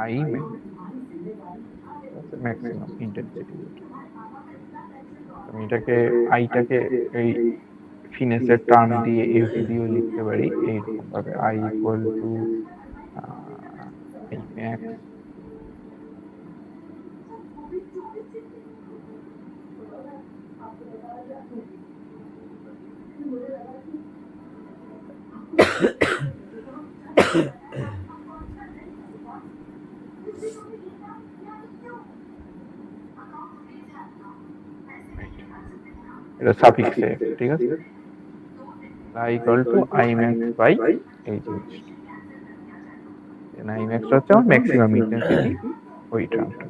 আই ম্যাক্সিমাম ইন্টেন্সিটি। আমি এটাকে আইটাকে এই ফিনেসের টার্ম দিয়ে এফ দিয়েও লিখতে পারি এইরকম ভাবে, I equal to I max এটা সাফিক্স এফ, ঠিক আছে, I equal to I max by এই জিনিসটা, আই ম্যাক্স হচ্ছে আমার ম্যাক্সিমাম ইন্টেন্সিটি ওই টার্মটা,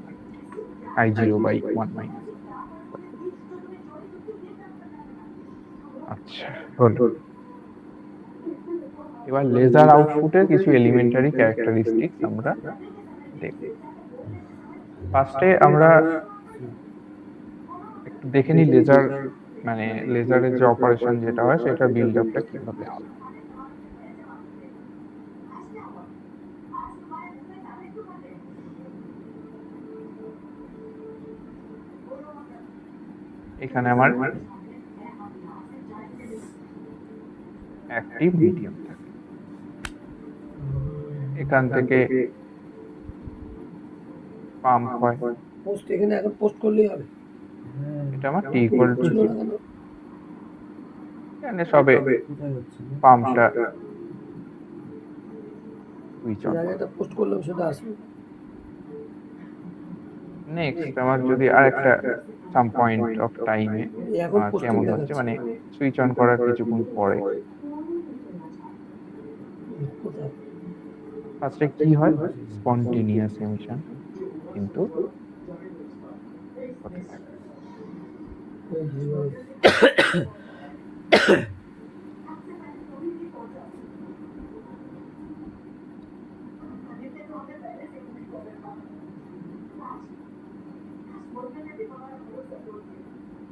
আই 0/1 মাইনাস। আচ্ছা হলো, এবার লেজার আউটপুটের কিছু এলিমেন্টারি ক্যারেক্টারিস্টিক্স আমরা দেখব। ফার্স্টে আমরা একটু দেখে নিই লেজার মানে লেজারের যে অপারেশন যেটা হয় সেটা বিল্ড আপটা কিভাবে হয়। এখানে আমার অ্যাক্টিভ মিডিয়াম থাকে, এখান থেকে পাম্প হয়, পোস্ট এখানে এখন পোস্ট করলেই হবে। এটা আমার টি ইকুয়াল টু ছিল না কেন? এখানে সবে পাম্পটা সুইচ অন, এর আগে একটা পোস্ট করলাম সেটা আসবে। নেক্সট আমার যদি আরেকটা সাম পয়েন্ট অফ টাইমে এখন কেমন হচ্ছে মানে সুইচ অন করার কিছুক্ষণ পরে ফার্স্টে কি হয় স্পন্টেনিয়াস এমিশন কিন্তু হতে থাকে।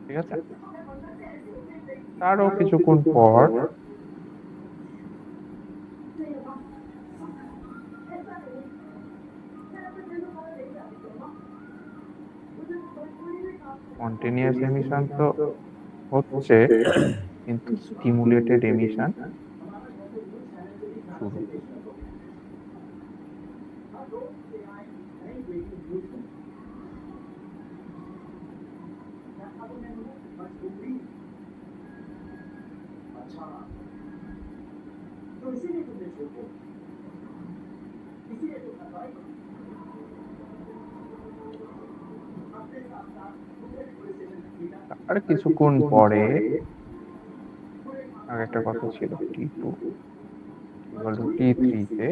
ঠিক আছে, তারও কিছুক্ষণ পর স্পন্টেনিয়াস এমিশন তো হচ্ছে কিন্তু স্টিমুলেটেড এমিশন শুরু। আর কিছুক্ষণ পরে আর একটা কথা ছিল T2 T3 তে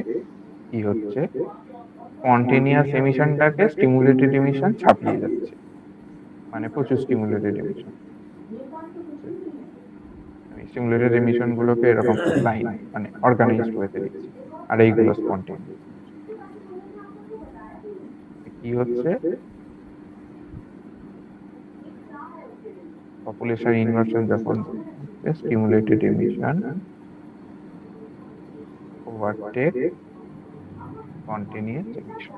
কি হচ্ছে স্পন্টেনিয়াস এমিশনটাকে স্টিমুলেটেড এমিশন ছাপিয়ে যাচ্ছে, মানে প্রচুর স্টিমুলেটেড এমিশন। স্টিমুলেটেড এমিশন গুলোকে এরকম লাইন মানে অর্গানাইজড ওয়েতে দিচ্ছি, আর এইগুলো স্পন্টেনিয়াস। কি হচ্ছে, পপুলেশন ইনভার্সন যখন stimulated emission overtake spontaneous emission.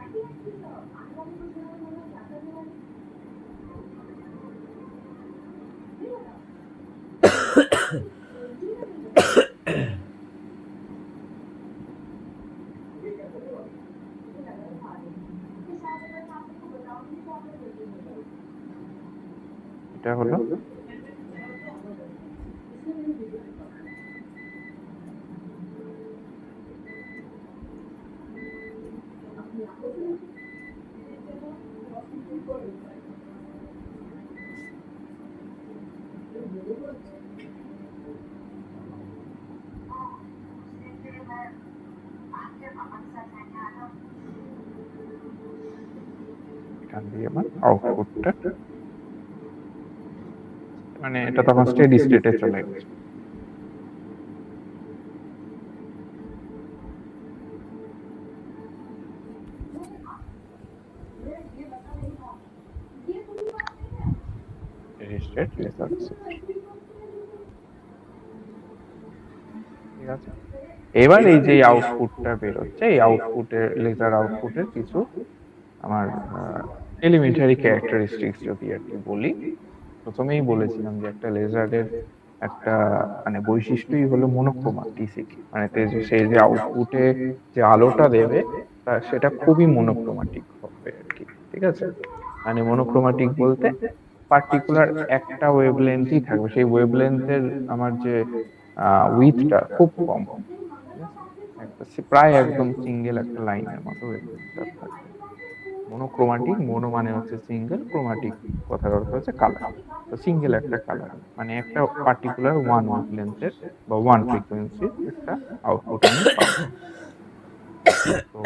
এটা হলো এখান দিয়ে আমার আউটপুটটা, মানে এটা তখন স্টেডি স্টেটে চলে গেছে। Steady state laser switch। ঠিক আছে, এবার এই যে আউটপুটটা বেরোচ্ছে, এই আউটপুটের লেজার আউটপুটের কিছু আমার এলিমেন্টারি ক্যারেক্টারিস্টিক্স যদি আর কি বলি। প্রথমেই বলেছিলাম যে একটা লেজারের একটা মানে বৈশিষ্ট্যই হলো মনোক্রোমাটিসিটি, মানে সে যে আউটপুটে যে আলোটা দেবে সেটা খুবই মনোক্রোমাটিক হবে আর কি। ঠিক আছে, মানে মনোক্রোমাটিক বলতে পার্টিকুলার একটা ওয়েভলেন্থই থাকবে, সেই ওয়েভলেন্থের আমার যে উইথটা খুব কম, প্রায় একদম সিঙ্গেল একটা লাইনের মতো ওয়েভলেন্থটা থাকবে। মনোক্রোমাটিক, মোনো মানে হচ্ছে সিঙ্গেল, ক্রোমাটিক কথার অর্থ হচ্ছে কালার। তো সিঙ্গেল একটা কালার মানে একটা পার্টিকুলার ওয়ান ওয়েভলেন্থের বা ওয়ান ফ্রিকোয়েন্সির একটা আউটপুট আমি পাবো। তো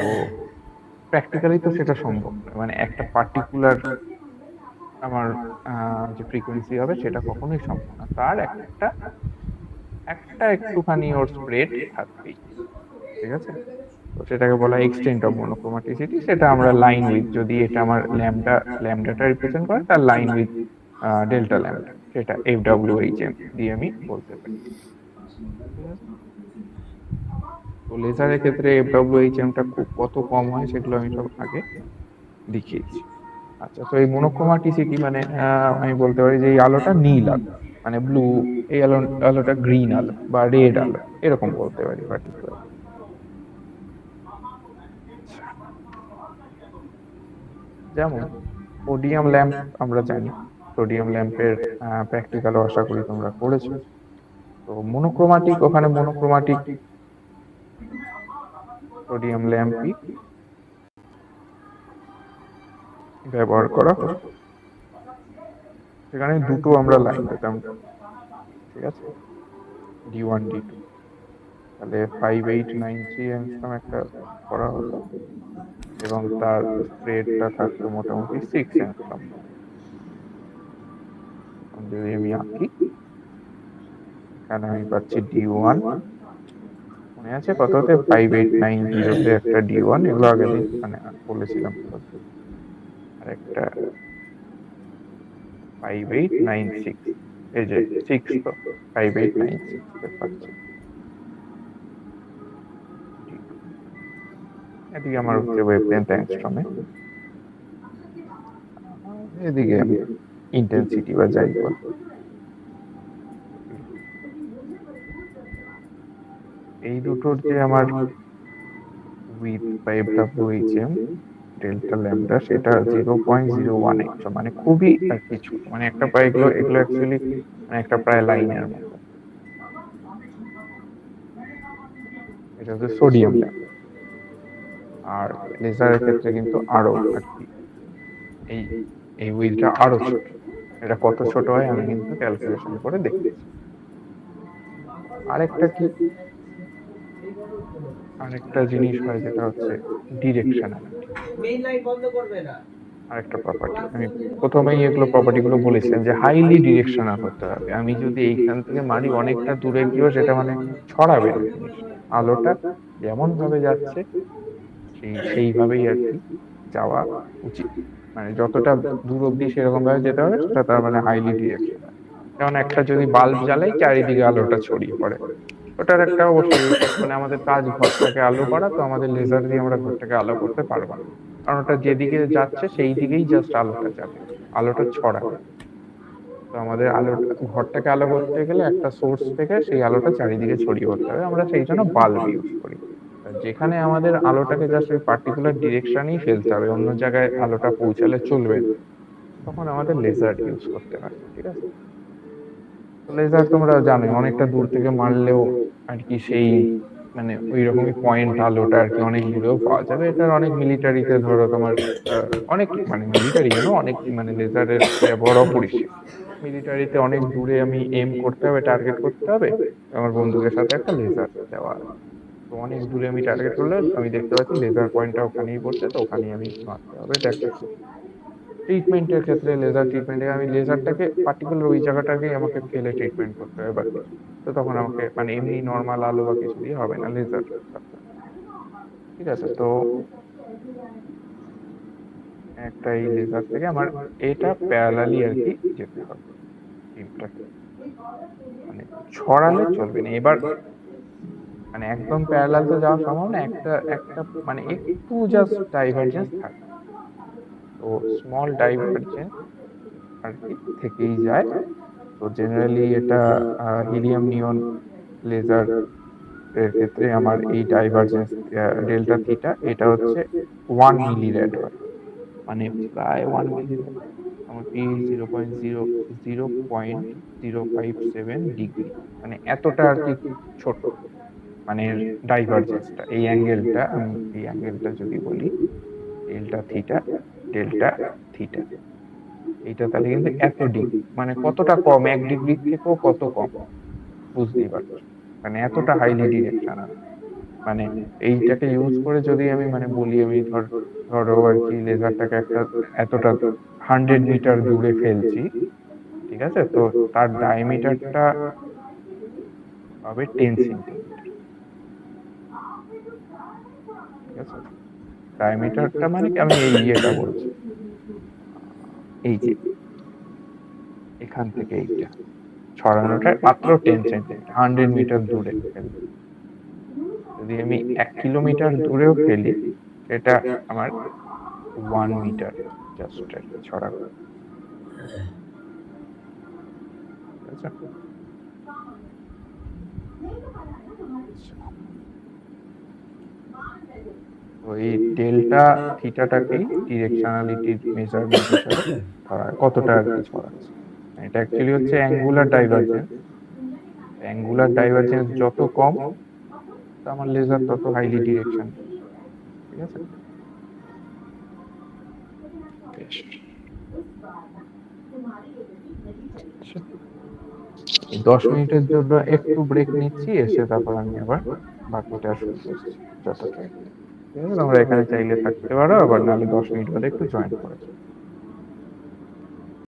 প্র্যাকটিক্যালি তো সেটা সম্ভব নয়, মানে একটা পার্টিকুলার আমার যে ফ্রিকোয়েন্সি হবে সেটা কখনোই সম্ভব না, তার একটা একটুখানি ওর স্প্রেড থাকবেই। ঠিক আছে, তো সেটাকে বলা হয় এক্সটেন্ট অফ মনোক্রোমাটিসিটি। সেটা আমরা লাইন উইথ, যদি এটা আমার ল্যামডাটা রিপ্রেজেন্ট করে, তার লাইন উইথ ডেল্টা ল্যামডা, সেটা FWHM দিয়ে আমি বলতে পারি। তো লেজারের ক্ষেত্রে FWHMটা কত কম হয় সেগুলো আমি সব আগে দেখিয়েছি। আচ্ছা, তো এই মনোক্রোমাটিসিটি মানে আমি বলতে পারি যে এই আলোটা নীল আলো, মানে ব্লু, এই আলোটা গ্রিন আলো বা রেড আলো, এরকম বলতে পারি পার্টিকুলার। যেমন সোডিয়াম ল্যাম্প আমরা জানি, সোডিয়াম ল্যাম্পের প্র্যাকটিক্যালও আশা করি তোমরা করেছো। তো মনোক্রোমাটিক, ওখানে মনোক্রোমাটিক সোডিয়াম ল্যাম্পই ব্যবহার করা হয়। সেখানে দুটো আমরা লাইন পেতাম। ঠিক আছে, D1 D2, তাহলে 5893 অ্যাংস্ট্রম একটা করা হতো এবং তার স্প্রেডটা থাকতো মোটামুটি 6 অ্যাংস্ট্রম। যদি আমি আঁকি, এখানে আমি পাচ্ছি D1, মনে আছে কততে 5890-তে একটা D1, এগুলো আগে দিন মানে বলেছিলাম। আর একটা 5896, এই যে 6, তো 5896 পাচ্ছি। এদিকে আমার হচ্ছে ওয়েভলেন্থ অ্যাংস্ট্রমে, এদিকে আমি ইন্টেন্সিটি বা যাই বল। এই দুটোর যে আমার উইথ বা FWHM ডেল্টা ল্যামডা, সেটা 0.01 অ্যাংস্ট্রম, মানে খুবই কিছু, মানে একটা প্রায় এগুলো অ্যাকচুয়ালি মানে একটা প্রায় লাইনের মতো। এটা হচ্ছে সোডিয়াম ল্যাম্প। আর লেজারের ক্ষেত্রে কিন্তু আরো আর কি এই উইথটা আরো ছোট। এটা কত ছোট হয় আমি কিন্তু ক্যালকুলেশন করে দেখতেছি। আরেকটা জিনিস হয় যেটা হচ্ছে ডিরেকশনালিটি। আরেকটা প্রপার্টি আমি প্রথমেই এগুলো প্রপার্টি গুলো বলেছিলাম যে হাইলি ডিরেকশনাল হতে হবে। আমি যদি এইখান থেকে মারি অনেকটা দূরে গিয়েও সেটা মানে ছড়াবে না জিনিসটা। আলোটা যেমন ভাবে যাচ্ছে সেইভাবেই আর কি যাওয়া উচিত, মানে যতটা দূর অব্দি সেরকম ভাবে যেতে হবে সেটা তার মানে হাইলি ডিরেকশনাল। যেমন একটা যদি বাল্ব জ্বালাই চারিদিকে আলোটা ছড়িয়ে পড়ে, ওটার একটা অবশ্যই মানে আমাদের কাজ ঘরটাকে আলো করা, তো আমাদের লেজার দিয়ে আমরা ঘরটাকে আলো করতে পারবো না, কারণ ওটা যেদিকে যাচ্ছে সেই দিকেই জাস্ট আলোটা যাবে, আলোটা ছড়াবে। তো আমাদের আলো ঘরটাকে আলো করতে গেলে একটা সোর্স থেকে সেই আলোটা চারিদিকে ছড়িয়ে পড়তে হবে, আমরা সেই জন্য বাল্ব ইউজ করি। যেখানে আমাদের আলোটাকে জাস্ট ওই পার্টিকুলার ডিরেকশনেই ফেলতে হবে, অন্য জায়গায় আলোটা পৌঁছালে চলবে না, তখন আমাদের লেজার ইউজ করতে হয়। ঠিক আছে, লেজার তোমরা জানো অনেকটা দূর থেকে মারলেও আর কি সেই মানে ওই রকমই পয়েন্ট আলোটা আর কি অনেক দূরেও পাওয়া যাবে। এটার অনেক মিলিটারিতে ধরো তোমার অনেক মানে মিলিটারি কেন অনেক মানে লেজারের ব্যবহার অপরিসীম। মিলিটারিতে অনেক দূরে আমি এম করতে হবে, টার্গেট করতে হবে, আমার বন্দুকের সাথে একটা লেজার দেওয়া আছে। তো অনেক দূরে আমি টার্গেট করলে আমি দেখতে পাচ্ছি লেজার পয়েন্টটা ওখানেই পড়ছে, তো ওখানেই আমি মারতে হবে। এটা একটা ট্রিটমেন্টের ক্ষেত্রে লেজার ট্রিটমেন্টে আমি লেজারটাকে পার্টিকুলার ওই জায়গাটাকে আমাকে ফেলে ট্রিটমেন্ট করতে হবে বা তো তখন আমাকে মানে এমনি নর্মাল আলো বা কিছু দিয়ে হবে না, লেজার। ঠিক আছে, তো একটা এই লেজার থেকে আমার এটা প্যারালালি আর কি যেতে হবে বিমটাকে, মানে ছড়ালে চলবে না। এবার মানে একদম প্যারালাল তো যাওয়া সম্ভব না, একটা একটা মানে একটু জাস্ট ডাইভারজেন্স থাকে, তো স্মল ডাইভারজেন্স আর কি থেকেই যায়। তো জেনারেলি এটা হিলিয়াম নিয়ন লেজার এর ক্ষেত্রে আমার এই ডাইভারজেন্স ডেল্টা থিটা এটা হচ্ছে 1 মিলি রেড হয়, মানে প্রায় 1 মিলি রেড আমার পি 0.057 ডিগ্রি, মানে এতটা আর কি ছোট মানে ডাইভারজেন্সটা। এই অ্যাঙ্গেলটা আমি এই অ্যাঙ্গেলটা যদি বলি ডেল্টা থিটা এইটা, তাহলে কিন্তু এত ডিগ্রি মানে কতটা কম, 1 ডিগ্রি থেকেও কত কম বুঝতেই পারছো, মানে এতটা হাইলি ডিরেকশনাল। মানে এইটাকে ইউজ করে যদি আমি মানে বলি আমি ধরো আর কি লেজারটাকে একটা এতটা 100 মিটার দূরে ফেলছি, ঠিক আছে, তো তার ডায়ামিটারটা হবে 10 সেন্টিমিটার। ঠিক আছে, ডায়ামিটারটা মানে কি আমি এই ইয়েটা বলছি, এই যে এখান থেকে এইটা ছড়ানোটা মাত্র 10 সেন্টিমিটার, 100 মিটার দূরে ফেলবো। যদি আমি 1 কিলোমিটার দূরেও ফেলি সেটা আমার 1 মিটার জাস্ট ছড়াবে। ওই ডেল্টা থিটাটাকেই ডিরেকশনালিটির মেজারমেন্ট হিসেবে ধরা হয়, কতটা আর কি ছড়াচ্ছে। এটা অ্যাকচুয়ালি হচ্ছে অ্যাঙ্গুলার ডাইভারজেন্স। অ্যাঙ্গুলার ডাইভারজেন্স যত কম আমার লেজার তত হাইলি ডিরেকশন। ঠিক আছে, 10 মিনিটের জন্য একটু ব্রেক নিচ্ছি, এসে তারপর আমি আবার বাকিটা শুরু করছি যতটা। আমরা এখানে চাইলে থাকতে পারো, আবার নাহলে 10 মিনিট বাদে একটু জয়েন করেছি।